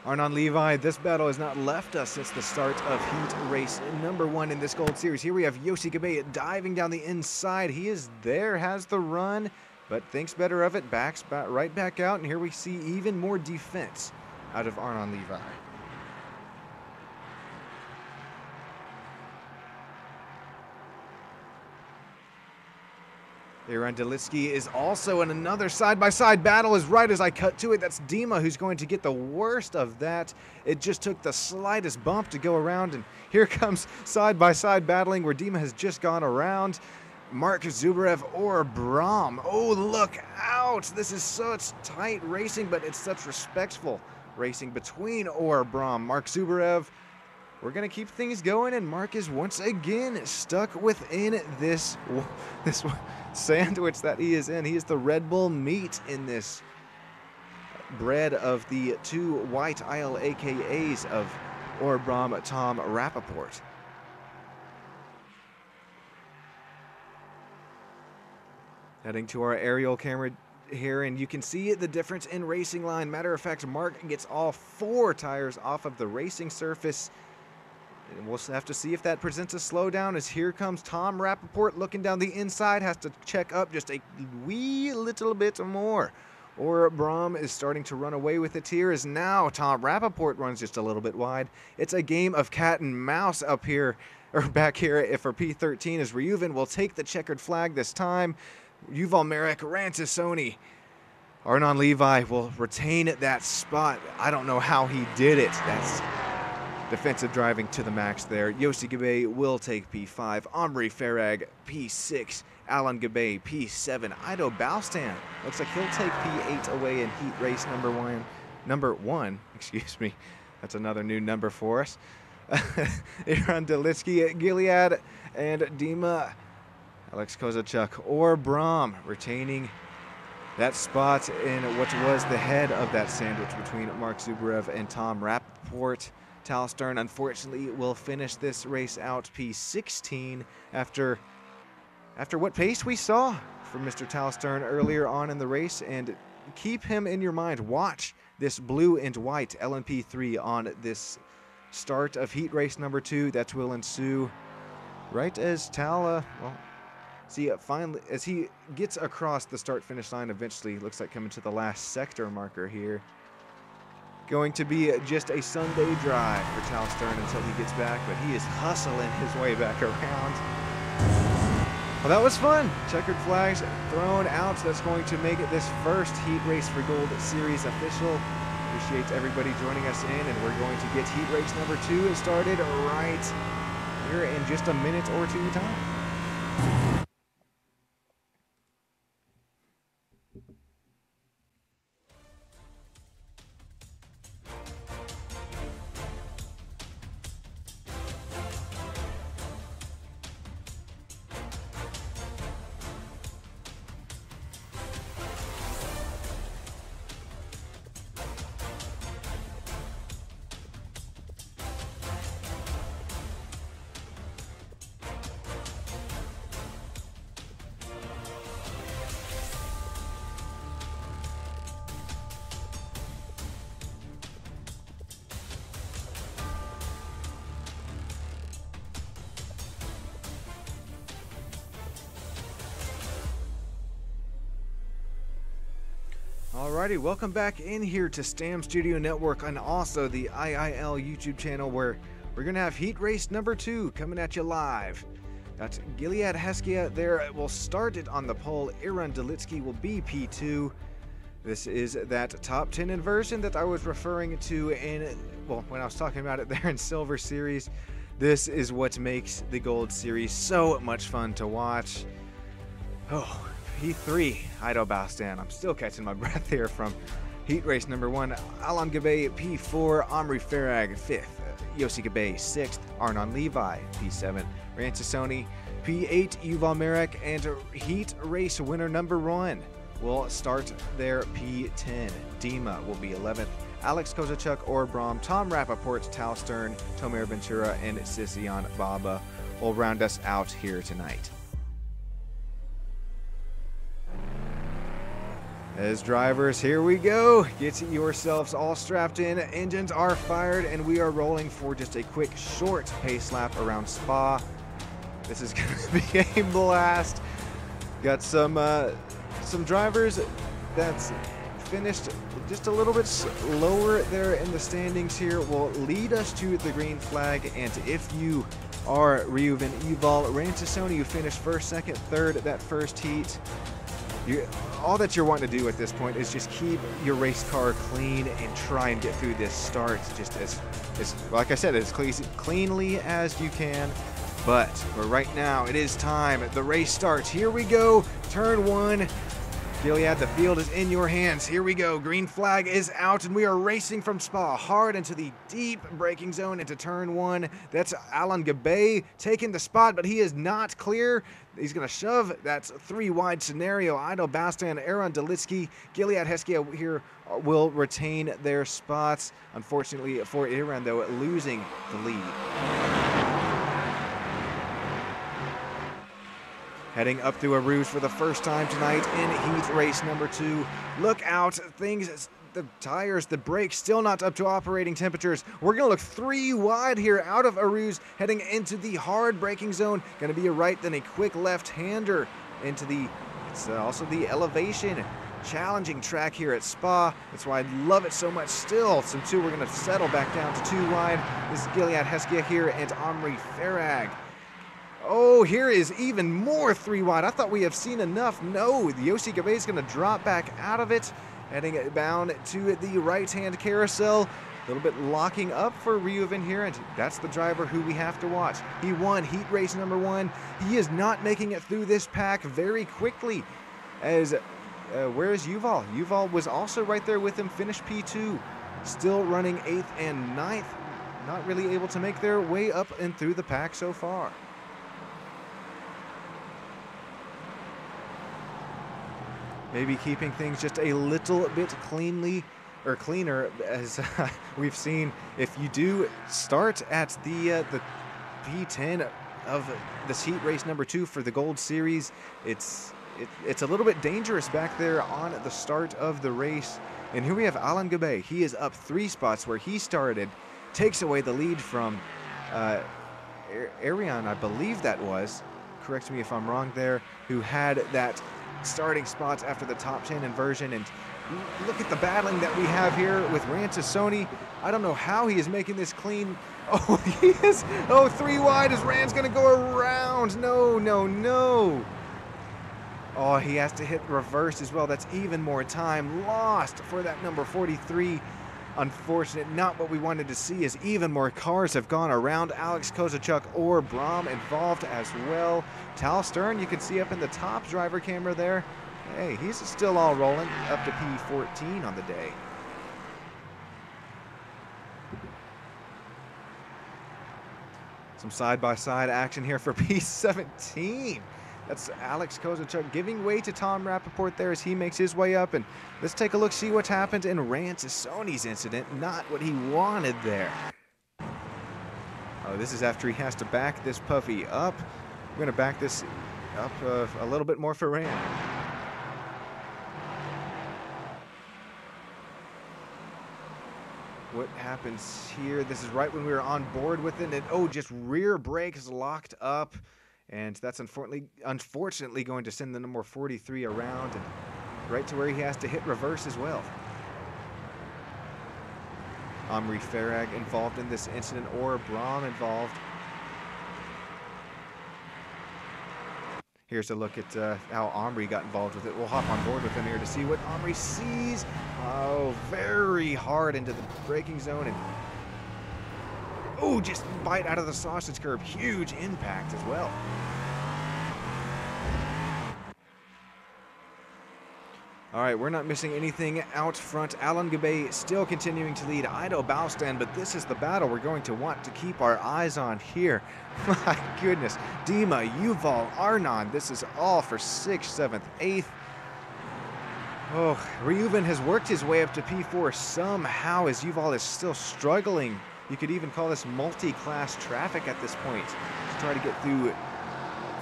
[SPEAKER 2] Arnon Levi, this battle has not left us since the start of heat race number 1 in this Gold Series. Here we have Yoshika Bay diving down the inside. He is there, has the run, but thinks better of it, backs right back out, and here we see even more defense out of Arnon Levi. Erwan Delitsky is also in another side-by-side battle. As right as I cut to it, that's Dima who's going to get the worst of that. It just took the slightest bump to go around, and here comes side-by-side battling where Dima has just gone around. Mark Zubarev or Brahm. Oh, look out! This is such tight racing, but it's such respectful racing between Or Brahm. Mark Zubarev, we're going to keep things going, and Mark is once again stuck within this sandwich that he is in. He is the Red Bull meat in this bread of the 2 white Isle AKAs of Or Brahm, Tom Rappaport. Heading to our aerial camera here, and you can see the difference in racing line. Matter of fact, Mark gets all 4 tires off of the racing surface. And we'll have to see if that presents a slowdown, as here comes Tom Rappaport looking down the inside, has to check up just a wee little bit more. Or Brahm is starting to run away with it here, as now Tom Rappaport runs just a little bit wide. It's a game of cat and mouse up here, or back here for P13, as Reuven will take the checkered flag this time. Yuval Merrick, Rantasoni. Arnon Levi will retain that spot. I don't know how he did it. That's defensive driving to the max there. Yossi Gabe will take P5. Omri Farag P6. Alan Gabay, P7. Ido Balstan. Looks like he'll take P8 away in heat race number one, excuse me. That's another new number for us. Aaron Delitsky, Gilead, and Dima, Alex Kozachuk, or Braum retaining that spot in what was the head of that sandwich between Mark Zubarev and Tom Rappaport. Tal Stern, unfortunately, will finish this race out P16 after what pace we saw from Mr. Tal Stern earlier on in the race. And keep him in your mind. Watch this blue and white LMP3 on this start of heat race number 2. That will ensue right as Tal, finally, as he gets across the start-finish line eventually, looks like coming to the last sector marker here. Going to be just a Sunday drive for Tal Stern until he gets back, but he is hustling his way back around. Well, that was fun. Checkered flags thrown out. That's going to make it this first Heat Race for Gold Series official. Appreciate everybody joining us in, and we're going to get Heat Race number 2 started right here in just a minute or two time. Alrighty, welcome back in here to Stam Studio Network and also the IIL YouTube channel, where we're going to have Heat Race number 2 coming at you live. Got Gilead Heskia there. We'll start it on the pole. Aaron Delitsky will be P2. This is that top 10 inversion that I was referring to when I was talking about it there in Silver Series. This is what makes the Gold Series so much fun to watch. Oh, P3, Ido Balstan. I'm still catching my breath here from Heat Race number 1. Alan Gabay, P4. Omri Farag, 5th. Yossi Gabay, 6th. Arnon Levi, P7. Rantasoni, P8. Yuval Marek, and Heat Race winner number 1 will start their P10. Dima will be 11th. Alex Kozachuk or Braum, Tom Rappaport, Tal Stern, Tomer Ventura, and Sisian Baba will round us out here tonight. As drivers, here we go. Get yourselves all strapped in. Engines are fired, and we are rolling for just a quick, short pace lap around Spa. This is going to be a blast. Got some drivers that's finished just a little bit lower there in the standings here will lead us to the green flag. And if you are Reuven Yuval Rantasoni, you finished first, second, third that first heat, all that you're wanting to do at this point is just keep your race car clean and try and get through this start just as like I said, as cleanly as you can. But for right now, it is time. The race starts. Here we go. Turn 1. Gilead, the field is in your hands. Here we go. Green flag is out, and we are racing from Spa hard into the deep braking zone into turn 1. That's Alan Gabay taking the spot, but he is not clear. He's going to shove that 3 wide scenario. Ido Balstan, Aaron Delitsky, Gilead Heskia here will retain their spots. Unfortunately for Aaron, though, losing the lead. Heading up through Arouge for the first time tonight in Heat Race number 2. Look out, the tires, the brakes, still not up to operating temperatures. We're going to look 3 wide here out of Arouge, heading into the hard braking zone. Going to be a right, then a quick left-hander into it's also the elevation. Challenging track here at Spa. That's why I love it so much still. Some 2, we're going to settle back down to 2 wide. This is Gilead Heskia here and Omri Farag. Oh, here is even more 3 wide. I thought we have seen enough. No, Yossi Gabay is going to drop back out of it, heading bound to the right-hand carousel. A little bit locking up for Reuven here, and that's the driver who we have to watch. He won heat race number 1. He is not making it through this pack very quickly. As where is Yuval? Yuval was also right there with him, finished P2. Still running 8th and 9th. Not really able to make their way up and through the pack so far. Maybe keeping things just a little bit cleaner, as we've seen. If you do start at the P10 of this heat race number 2 for the Gold Series, it's a little bit dangerous back there on the start of the race. And here we have Alan Gabay. He is up 3 spots where he started, takes away the lead from Ariane, I believe that was. Correct me if I'm wrong there, who had that starting spots after the top 10 inversion. And look at the battling that we have here with Ranchisoni. I don't know how he is making this clean. Oh, he is. Oh, 3 wide as Rand's going to go around. No, no, no. Oh, he has to hit reverse as well. That's even more time lost for that number 43. Unfortunate, not what we wanted to see, as even more cars have gone around. Alex Kozachuk or Braum involved as well. Tal Stern, you can see up in the top driver camera there. Hey, he's still all rolling up to P14 on the day. Some side-by-side action here for P17. That's Alex Kozachuk giving way to Tom Rappaport there as he makes his way up. And let's take a look, see what happened in Ranchisoni's incident. Not what he wanted there. Oh, this is after he has to back this puppy up. We're going to back this up a little bit more for Rand. What happens here? This is right when we were on board with it. And oh, just rear brakes locked up. And that's unfortunately going to send the number 43 around and right to where he has to hit reverse as well. Omri Farag involved in this incident, or Braum involved. Here's a look at how Omri got involved with it. We'll hop on board with him here to see what Omri sees. Oh, very hard into the braking zone. And oh, just bite out of the sausage curb. Huge impact as well. All right, we're not missing anything out front. Alan Gabay still continuing to lead Ido Baustan, but this is the battle we're going to want to keep our eyes on here. My goodness. Dima, Yuval, Arnon. This is all for 6th, 7th, 8th. Oh, Reuven has worked his way up to P4 somehow, as Yuval is still struggling. You could even call this multi-class traffic at this point to try to get through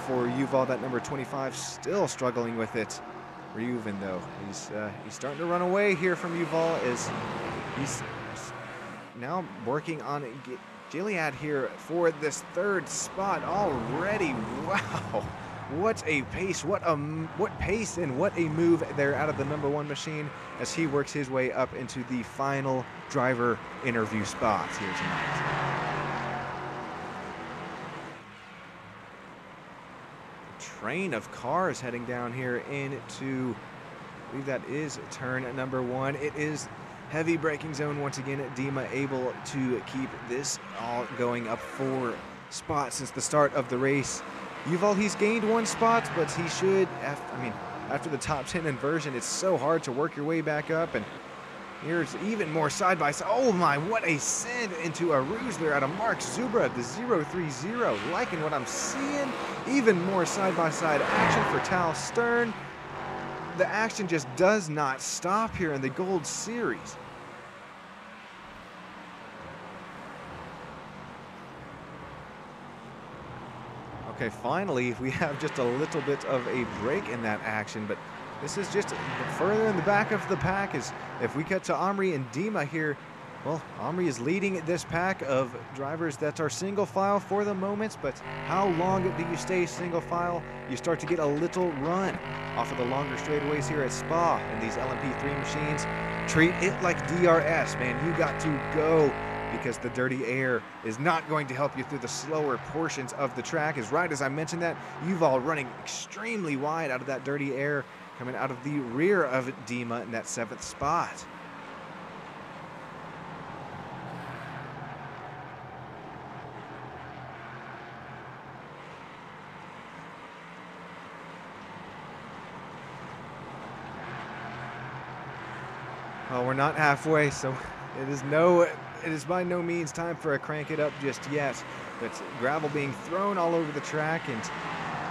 [SPEAKER 2] for Yuval. That number 25 still struggling with it. Reuven, though, he's starting to run away here from Yuval, as he's now working on Gilead here for this 3rd spot already. Wow, what a pace! What pace and what a move there out of the number 1 machine as he works his way up into the final driver interview spots here tonight. Train of cars heading down here into, I believe that is turn number 1. It is heavy braking zone once again. Dima able to keep this all going up 4 spots since the start of the race. Yuval, he's gained 1 spot, but he should, after the top 10 inversion, it's so hard to work your way back up. And here's even more side-by-side. Oh my, what a send into a ruse there out of Mark Zubra, the 030. Liking what I'm seeing. Even more side-by-side action for Tal Stern. The action just does not stop here in the Gold Series. Okay, finally, we have just a little bit of a break in that action, but this is just further in the back of the pack. As if we cut to Omri and Dima here, well, Omri is leading this pack of drivers that are single file for the moment, but how long do you stay single file? You start to get a little run off of the longer straightaways here at Spa in these LMP3 machines. Treat it like DRS, man. You got to go, because the dirty air is not going to help you through the slower portions of the track. As right as I mentioned that, Yuval running extremely wide out of that dirty air, coming out of the rear of Dima in that 7th spot. Well, we're not halfway, so it is by no means time for a crank it up just yet. But gravel being thrown all over the track, and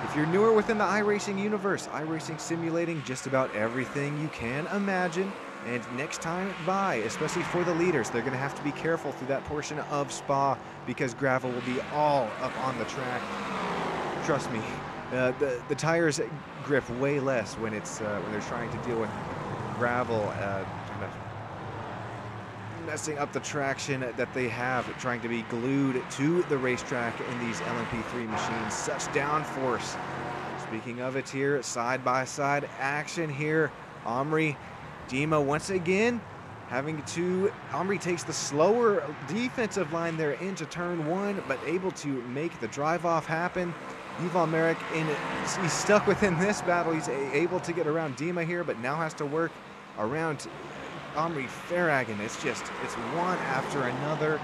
[SPEAKER 2] if you're newer within the iRacing universe, iRacing simulating just about everything you can imagine. And next time by, especially for the leaders, they're going to have to be careful through that portion of Spa because gravel will be all up on the track. Trust me, the tires grip way less when it's when they're trying to deal with gravel, kind of messing up the traction that they have, trying to be glued to the racetrack in these LMP3 machines. Such downforce. Speaking of it here, side-by-side action here. Omri, Dima once again Omri takes the slower defensive line there into turn one, but able to make the drive-off happen. Yuval Merrick, he's stuck within this battle. He's able to get around Dima here, but now has to work around Omri Farragon. It's one after another.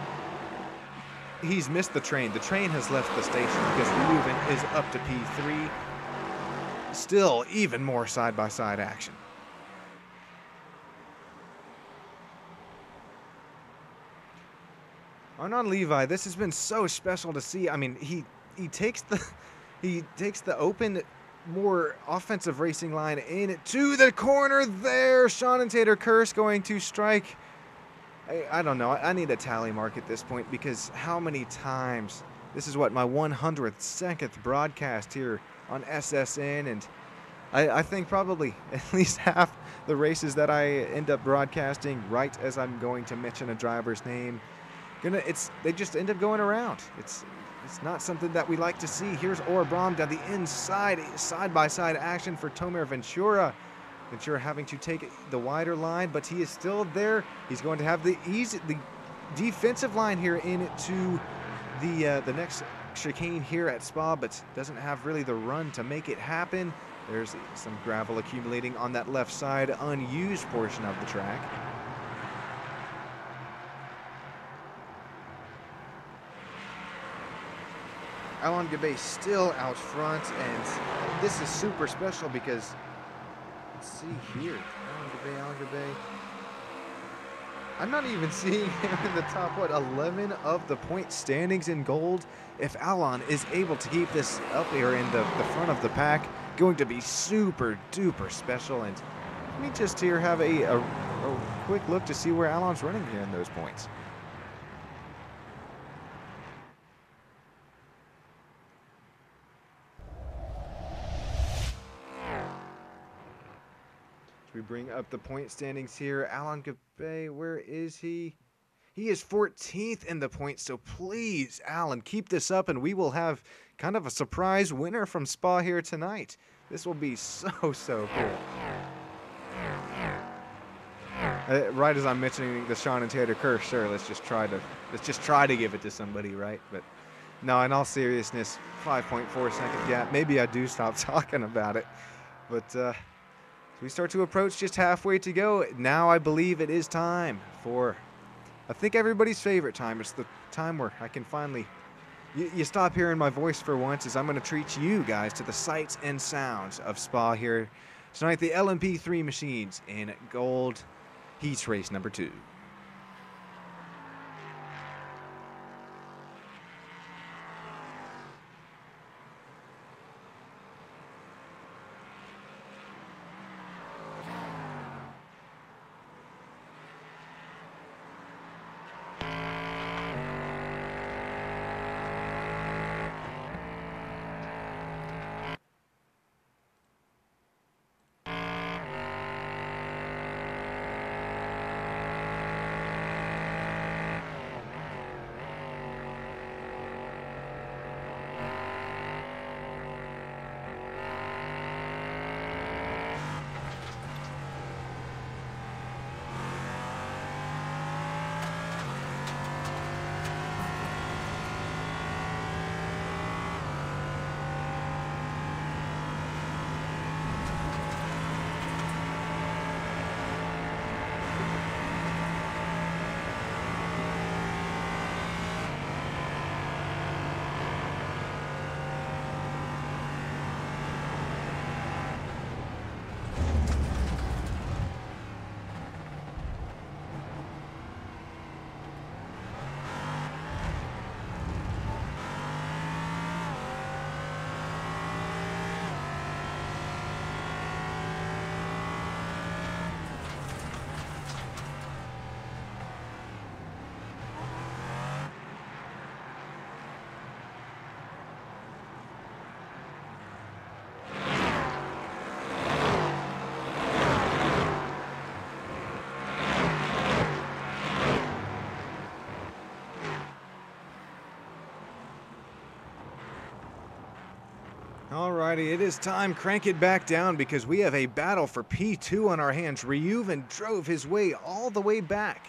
[SPEAKER 2] He's missed the train. The train has left the station because Reuven is up to P3. Still even more side-by-side action. Arnon Levi, this has been so special to see. I mean, he takes the open, more offensive racing line into the corner there. Sean and Tater Curse going to strike. I don't know. I need a tally mark at this point because how many times? This is what, my 102nd broadcast here on SSN, and I think probably at least half the races that I end up broadcasting right as I'm going to mention a driver's name. They just end up going around. It's not something that we like to see. Here's Orabram down the inside, side-by-side action for Tomer Ventura. Ventura having to take the wider line, but he is still there. He's going to have the defensive line here into the next chicane here at Spa, but doesn't have really the run to make it happen. There's some gravel accumulating on that left side, unused portion of the track. Alon Gabay still out front, and this is super special because, let's see here, Alon Gabay. I'm not even seeing him in the top, 11 of the point standings in gold. If Alon is able to keep this up here in the front of the pack, going to be super duper special. And let me just here have a quick look to see where Alon's running here in those points. We bring up the point standings here. Alon Gabay, where is he? He is 14th in the points, so please, Alon, keep this up, and we will have kind of a surprise winner from Spa here tonight. This will be so cool. Right as I'm mentioning the Sean and Tater Curse, sure, let's just try to give it to somebody, right? But no, in all seriousness, 5.4 second gap. Maybe I do stop talking about it, but we start to approach just halfway to go. Now I believe it is time for, I think, everybody's favorite time. It's the time where I can finally, you stop hearing my voice for once, as I'm going to treat you guys to the sights and sounds of Spa here tonight. The LMP3 machines in gold, heat race number 2. Alrighty, it is time. Crank it back down because we have a battle for P2 on our hands. Reuven drove his way all the way back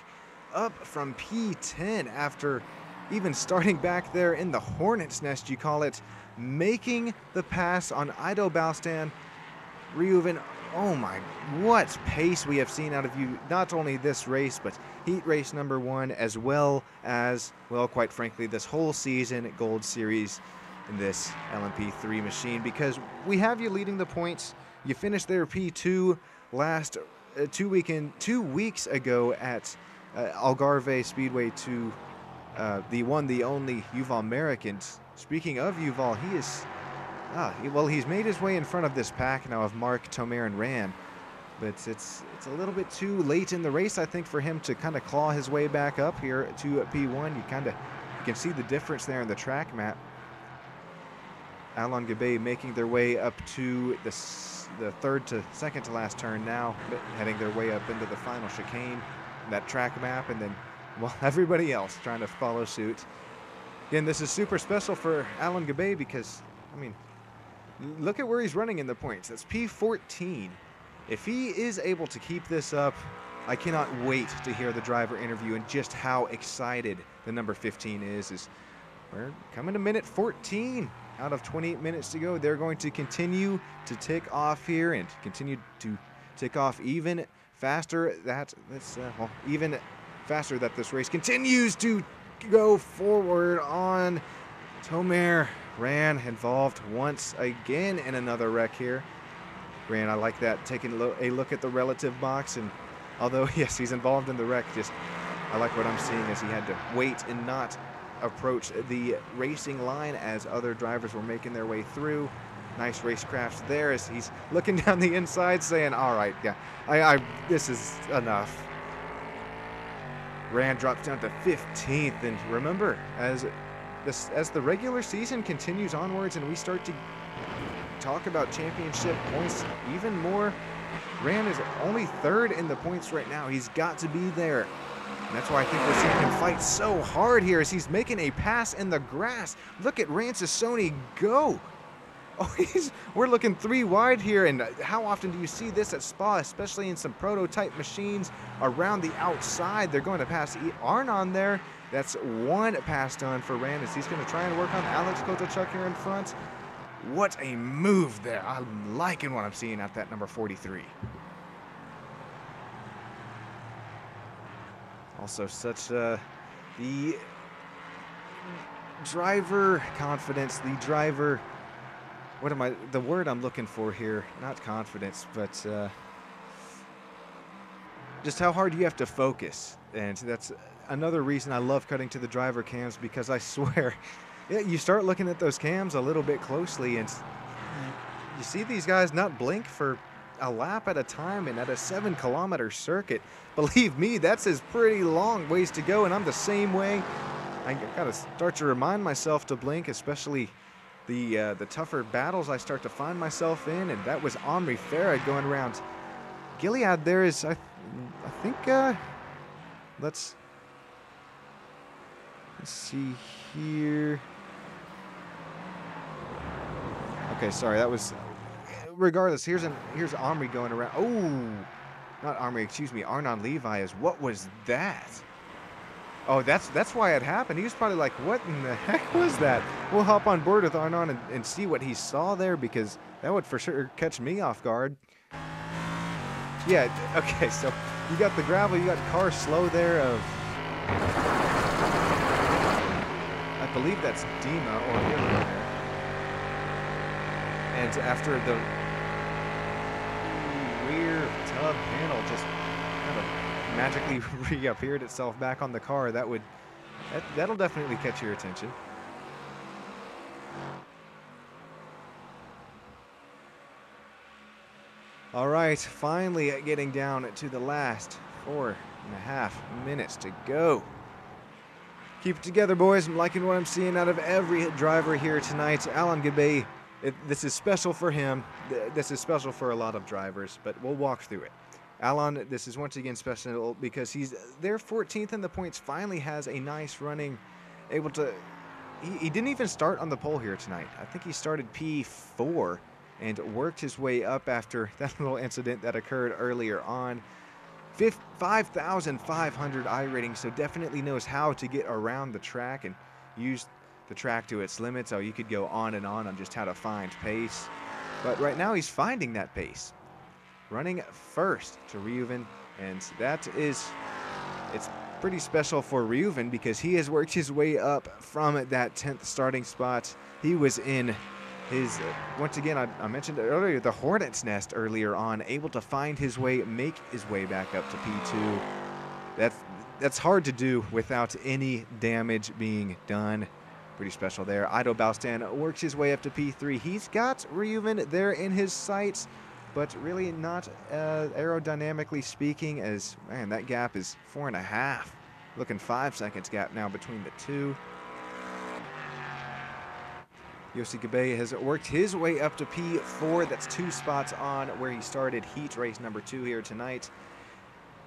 [SPEAKER 2] up from P10 after even starting back there in the hornet's nest, you call it, making the pass on Ido Balstan. Reuven, oh my, what pace we have seen out of you, not only this race, but heat race number 1, as well as, well, quite frankly, this whole season at Gold Series in this LMP3 machine, because we have you leading the points. You finished there P2 last 2 weeks ago at Algarve Speedway to the one, the only Yuval Merrick. Speaking of Yuval, he is, well, he's made his way in front of this pack now of Mark, Tomer, and Ran, but it's a little bit too late in the race, I think, for him to kind of claw his way back up here to P1. You can see the difference there in the track map. Alon Gabe making their way up to the third to second to last turn now, heading their way up into the final chicane, that track map, and then, well, everybody else trying to follow suit. Again, this is super special for Alon Gabe because, I mean, look at where he's running in the points. That's P14. If he is able to keep this up, I cannot wait to hear the driver interview and just how excited the number 15 is. We're coming to minute 14. Out of 28 minutes to go. They're going to continue to tick off here and continue to tick off even faster. Even faster that this race continues to go forward on. Tomer Ran involved once again in another wreck here. Ran, I like that, taking a look at the relative box, and although yes, he's involved in the wreck, just I like what I'm seeing as he had to wait and not approach the racing line as other drivers were making their way through. Nice racecraft there as he's looking down the inside saying, all right, yeah, this is enough. Ran drops down to 15th, and remember, as the regular season continues onwards and we start to talk about championship points even more, Ran is only 3rd in the points right now. He's got to be there. And that's why I think we're seeing him fight so hard here as he's making a pass in the grass. Look at Rancesoni go. Oh, we're looking 3 wide here, and how often do you see this at Spa, especially in some prototype machines around the outside? They're going to pass Arnon there. That's 1 pass done for Ran as he's going to try and work on Alex Kotochuk here in front. What a move there. I'm liking what I'm seeing at that number 43. Also, such the driver confidence, the driver, the word I'm looking for here, not confidence, but just how hard you have to focus. And that's another reason I love cutting to the driver cams, because I swear, yeah, you start looking at those cams a little bit closely and you see these guys not blink for a lap at a time, and at a 7-kilometer circuit, believe me, that's a pretty long ways to go, and I'm the same way. I gotta start to remind myself to blink, especially the tougher battles I start to find myself in, and that was Omri Farah going around. Gilead there is, I think, let's see here. Okay, sorry, that was. Regardless, here's Omri going around. Oh, not Omri, excuse me. Arnon Levi is. What was that? Oh, that's why it happened. He was probably like, what in the heck was that? We'll hop on board with Arnon and see what he saw there, because that would for sure catch me off guard. Yeah, okay, so you got the gravel, you got car slow there of, I believe that's Dima or Hero. And after the rear tub panel just kind of magically reappeared itself back on the car, that'll definitely catch your attention. All right, finally getting down to the last 4.5 minutes to go. Keep it together, boys. I'm liking what I'm seeing out of every driver here tonight. Alon Gabe, this is special for him. This is special for a lot of drivers, but we'll walk through it. Alon, this is once again special because he's there 14th in the points, finally has a nice running, able to he didn't even start on the pole here tonight. I think he started P4 and worked his way up after that little incident that occurred earlier on. 5,500 iRating, so definitely knows how to get around the track and use the track to its limits. So you could go on just how to find pace. But right now he's finding that pace. Running first to Reuven, and it's pretty special for Reuven because he has worked his way up from that 10th starting spot. He was in his, once again, I mentioned earlier, the Hornet's Nest earlier on, able to find his way, make his way back up to P2. That's hard to do without any damage being done. Pretty special there. Ido Balstan works his way up to P3. He's got Reuven there in his sights, but really not aerodynamically speaking, as, man, that gap is 4.5. Looking 5 seconds gap now between the two. Yossi Gabay has worked his way up to P4. That's 2 spots on where he started heat race number 2 here tonight.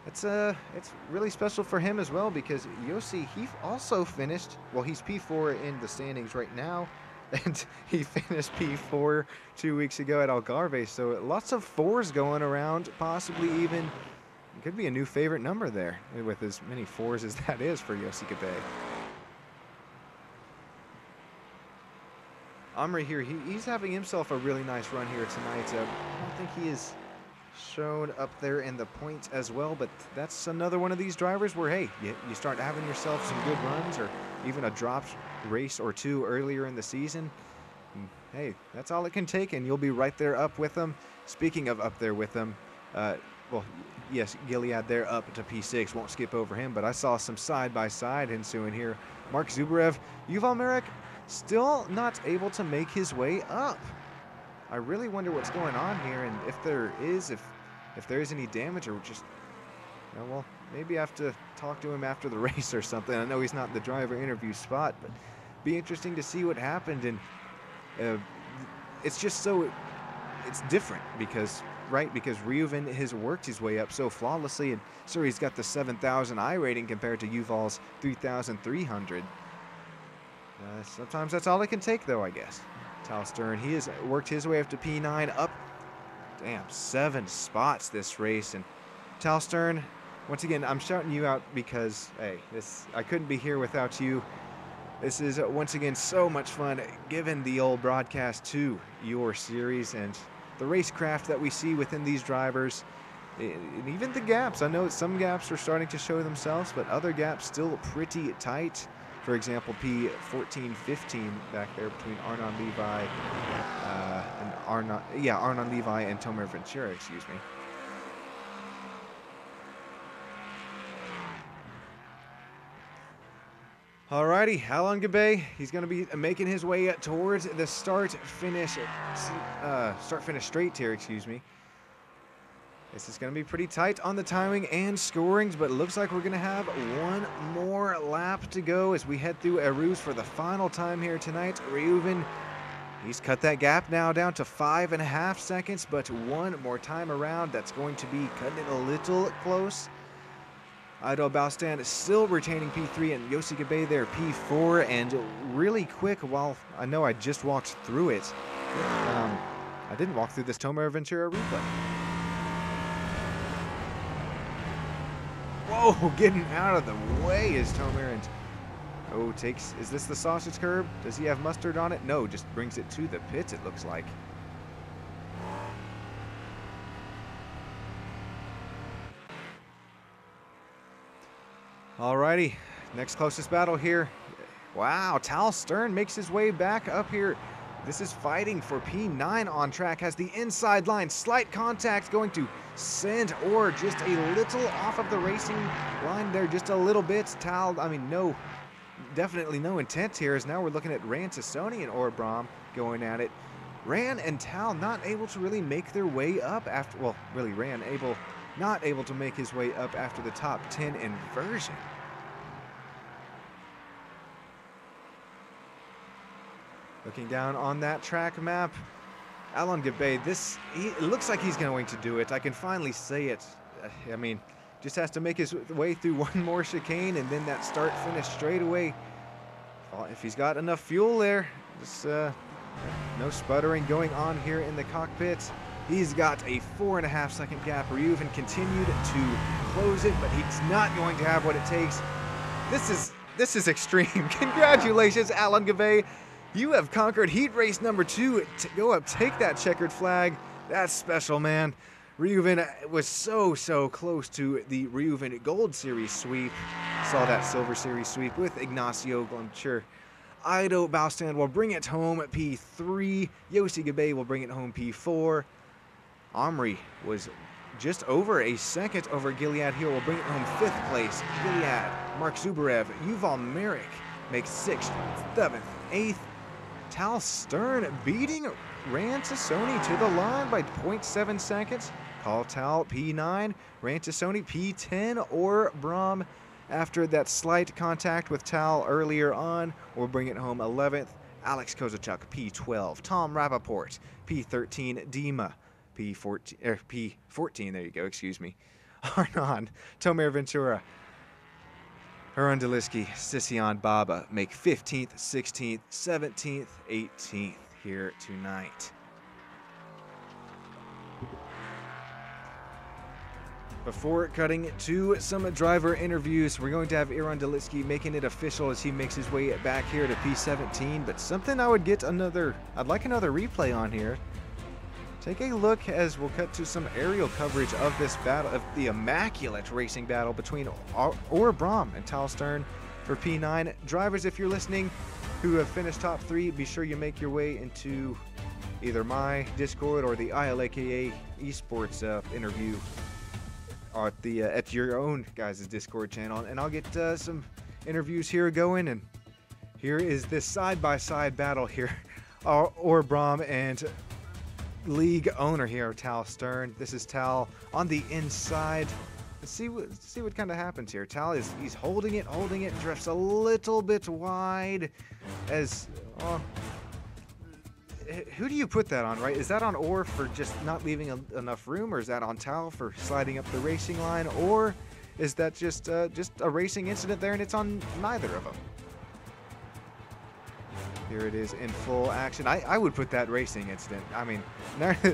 [SPEAKER 2] It's really special for him as well because Yossi, he also finished, well, he's P4 in the standings right now, and he finished P4 2 weeks ago at Algarve. So lots of 4s going around, possibly even, it could be a new favorite number there with as many 4s as that is for Yossi Gabay. Omri here, he's having himself a really nice run here tonight. I don't think he is shown up there in the points as well, but that's another one of these drivers where, hey, you start having yourself some good runs or even a dropped race or 2 earlier in the season. And, hey, that's all it can take, and you'll be right there up with them. Speaking of up there with them, well, yes, Gilead there up to P6. Won't skip over him, but I saw some side-by-side ensuing here. Mark Zubarev, Yuval Merrick, still not able to make his way up. I really wonder what's going on here, and if there is any damage, or just, you know, well, maybe I have to talk to him after the race or something. I know he's not the driver interview spot, but be interesting to see what happened. And it's just so, it's different because, right, because Reuven has worked his way up so flawlessly, and sure, he's got the 7,000 iRating compared to Yuval's 3,300. Sometimes that's all it can take, though, I guess. Tal Stern, he has worked his way up to P9, up, damn, 7 spots this race. And Tal Stern, once again, I'm shouting you out because, hey, I couldn't be here without you. This is, once again, so much fun, given the old broadcast to your series and the racecraft that we see within these drivers, and even the gaps. I know some gaps are starting to show themselves, but other gaps still pretty tight. For example, P14, 15 back there between Arnon Levi Arnon Levi and Tomer Ventura, excuse me. Alrighty, Alon Gabay, he's going to be making his way towards the start-finish straight here, excuse me. This is going to be pretty tight on the timing and scorings, but it looks like we're going to have one more lap to go as we head through Eru's for the final time here tonight. Reuven, he's cut that gap now down to 5.5 seconds, but one more time around, that's going to be cutting it a little close. Ido Balstan is still retaining P3, and Yossi Gabay there P4, and really quick, while I know I just walked through it, I didn't walk through this Tomer Ventura replay. Whoa, getting out of the way is Tomer, and is this the sausage curb? Does he have mustard on it? No, just brings it to the pits, it looks like. Alrighty, next closest battle here. Wow, Tal Stern makes his way back up here. This is fighting for P9 on track, has the inside line, slight contact, going to send or just a little off of the racing line there, just a little bit. Tal, I mean, no, definitely no intent here, as now we're looking at Ran Tassoni and Orbrom going at it. Ran and Tal not able to really make their way up after, well, really Ran not able to make his way up after the top 10 inversion. Looking down on that track map, Alon Gabay, it looks like he's going to do it. I can finally say it. I mean, just has to make his way through one more chicane, and then that start-finish straightaway. if he's got enough fuel there. Just no sputtering going on here in the cockpit. He's got a 4.5 second gap. Ryuven continued to close it, but he's not going to have what it takes. This is extreme. Congratulations, Alan Gavay. You have conquered heat race number 2. Go up, take that checkered flag. That's special, man. Ryuven was so close to the Ryuven Gold Series sweep. Saw that Silver Series sweep with Ignacio Glemcher. Ido Baustand will bring it home at P3. Yossi Gabay will bring it home P4. Omri was just over a second over Gilead here. Will bring it home 5th place. Gilead, Mark Zubarev, Yuval Merrick makes 6th, 7th, 8th. Tal Stern beating Rantasoni to the line by 0.7 seconds. Paul Tal P9, Rantasoni P10, or Braum after that slight contact with Tal earlier on will bring it home 11th. Alex Kozacek P12, Tom Rappaport P13, Dima P14, there you go, excuse me. Arnon, Tomer Ventura, Herundaliski, Sission Baba make 15th, 16th, 17th, 18th here tonight. Before cutting to some driver interviews, we're going to have Aaron Delitzky making it official as he makes his way back here to P17. But something I'd like another replay on here. Take a look as we'll cut to some aerial coverage of this battle, of the immaculate racing battle between Orr Braum and Tal Stern for P9. Drivers, if you're listening, who have finished top 3, be sure you make your way into either my Discord or the ILAKA Esports interview at your own guys' Discord channel, and I'll get some interviews here going. And here is this side-by-side battle here, Orr Braum and league owner here, Tal Stern. This is Tal on the inside. Let's see what kind of happens here. Tal he's holding it, drifts a little bit wide. As who do you put that on, right? Is that on Orr for just not leaving enough room, or is that on Tal for sliding up the racing line, or is that just a racing incident there and it's on neither of them? Here it is in full action. I would put that racing incident. I mean,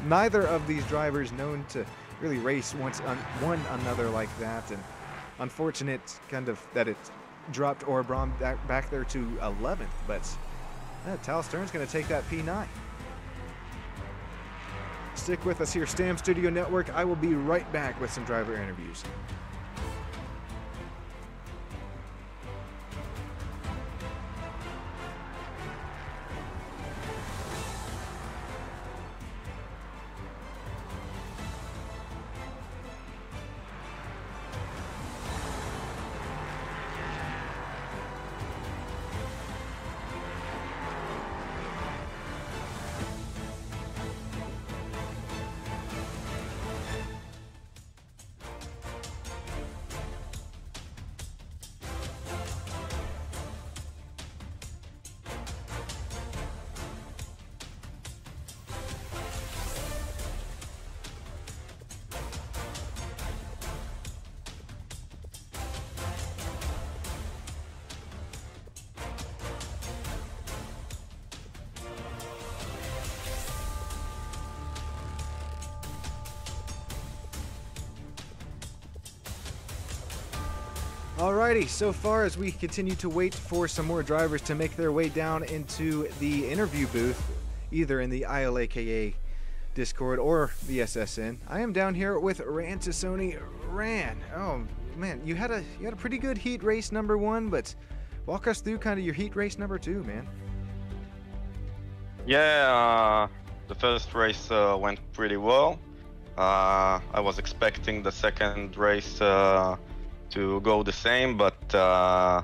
[SPEAKER 2] neither of these drivers known to really race one another like that, and unfortunate kind of that it dropped Orr Braum back there to 11th, but Tal Stern's going to take that P9. Stick with us here, Stam Studio Network. I will be right back with some driver interviews. Alrighty, so far as we continue to wait for some more drivers to make their way down into the interview booth, either in the ILAKA Discord or the SSN, I am down here with Rantasoni. Ran. Oh man, you had a pretty good heat race number 1, but walk us through kind of your heat race number 2, man.
[SPEAKER 3] Yeah, the first race went pretty well. I was expecting the second race to go the same, but I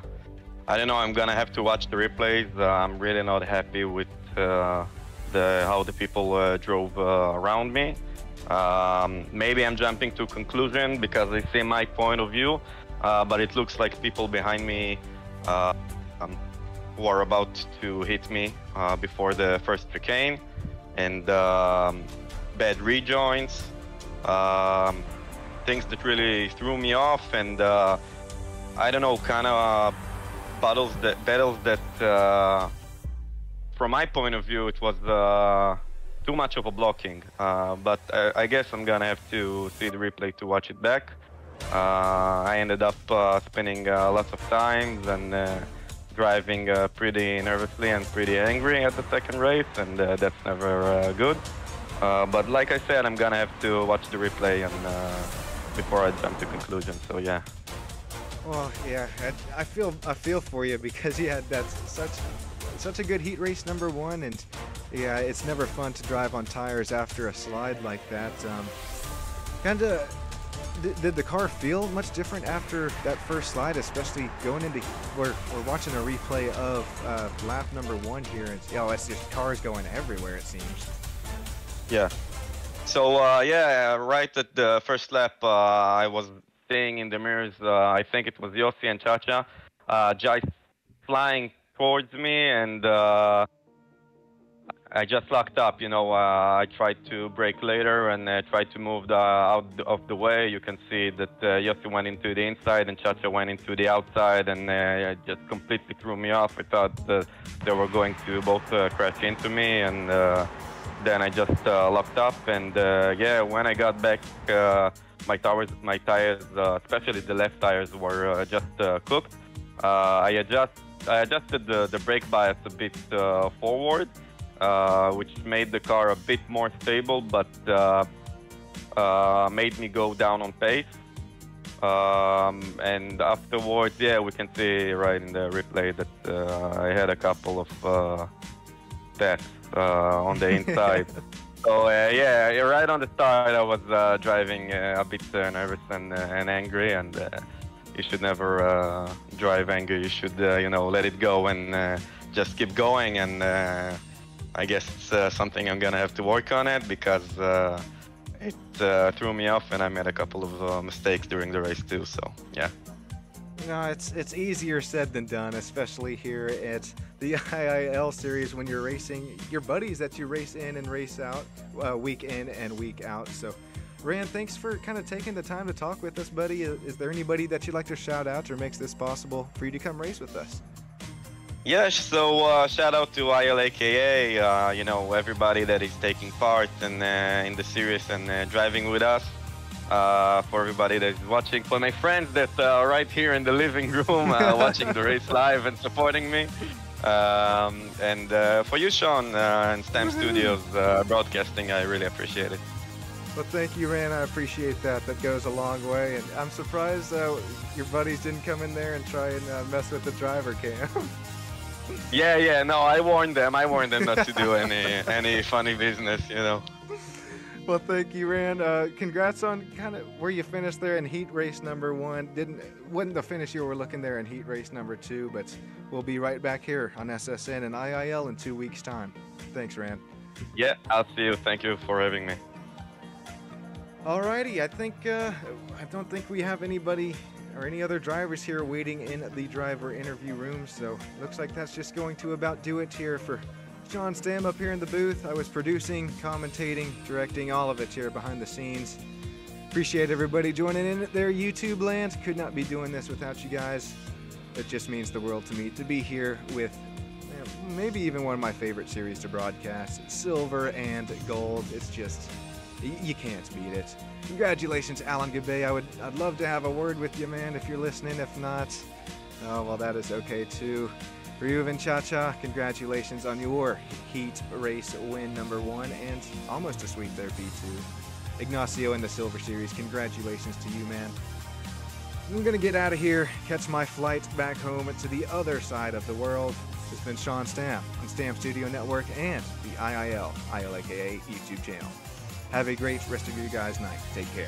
[SPEAKER 3] don't know, I'm gonna have to watch the replays. I'm really not happy with how the people drove around me. Maybe I'm jumping to conclusion because they see my point of view, but it looks like people behind me who are about to hit me before the first chicane, and bad rejoins, things that really threw me off, and I don't know, kind of battles that, from my point of view, it was too much of a blocking. But I guess I'm gonna have to see the replay to watch it back. I ended up spinning lots of times and driving pretty nervously and pretty angry at the second race, and that's never good. But like I said, I'm gonna have to watch the replay and before I jump to conclusion. So yeah.
[SPEAKER 2] Well, yeah, I feel for you because yeah, that's such a good heat race number one, and yeah, it's never fun to drive on tires after a slide like that. Did the car feel much different after that first slide, especially going into, we're watching a replay of lap number one here, and it's just cars going everywhere, it seems.
[SPEAKER 3] Yeah. So yeah, right at the first lap, I was seeing in the mirrors, I think it was Yossi and Chacha, just flying towards me, and I just locked up, you know. I tried to brake later and tried to move out of the way. You can see that Yossi went into the inside and Chacha went into the outside, and it just completely threw me off. I thought they were going to both crash into me, and then I just locked up. And yeah, when I got back, my tires, especially the left tires, were just cooked. I adjusted the brake bias a bit forward, which made the car a bit more stable, but made me go down on pace. And afterwards, yeah, we can see right in the replay that I had a couple of deaths on the inside. So yeah, right on the start, I was driving a bit nervous and angry, and you should never drive angry. You should, you know, let it go and just keep going. And I guess it's something I'm gonna have to work on it, because it threw me off, and I made a couple of mistakes during the race too. So yeah.
[SPEAKER 2] No, it's easier said than done, especially here at the IIL series when you're racing your buddies that you race in and race out week in and week out. So Ran, thanks for kind of taking the time to talk with us, buddy. Is there anybody that you'd like to shout out or makes this possible for you to come race with us?
[SPEAKER 3] Yeah, so shout out to ILAKA, you know, everybody that is taking part in the series and driving with us. For everybody that is watching, for my friends that are right here in the living room watching the race live and supporting me. And for you, Sean, and Stamp Studios Broadcasting, I really appreciate it.
[SPEAKER 2] Well, thank you, Ran. I appreciate that. That goes a long way. And I'm surprised your buddies didn't come in there and try and mess with the driver cam.
[SPEAKER 3] Yeah, no, I warned them not to do any funny business, you know.
[SPEAKER 2] Well, thank you, Ran. Congrats on kind of where you finished there in heat race number one. Wasn't the finish you were looking there in heat race number two, but we'll be right back here on SSN and IIL in 2 weeks' time. Thanks, Ran.
[SPEAKER 3] Yeah, I'll see you. Thank you for having me.
[SPEAKER 2] Alrighty, I don't think we have anybody or any other drivers here waiting in the driver interview room, so looks like that's just going to about do it here for Sean Stam up here in the booth. I was producing, commentating, directing, all of it here behind the scenes. Appreciate everybody joining in there, YouTube land. Could not be doing this without you guys. It just means the world to me to be here with maybe even one of my favorite series to broadcast, Silver and Gold. It's just, you can't beat it. Congratulations, Alan Gabay. I'd love to have a word with you, man, if you're listening. If not, oh, well, that is okay too. Ryuvan Chacha, congratulations on your heat race win number one, and almost a sweep there, B2. Ignacio in the Silver Series, congratulations to you, man. I'm gonna get out of here, catch my flight back home to the other side of the world. It's been Sean Stam on Stam Studio Network and the IILAKA YouTube channel. Have a great rest of your guys' night. Take care.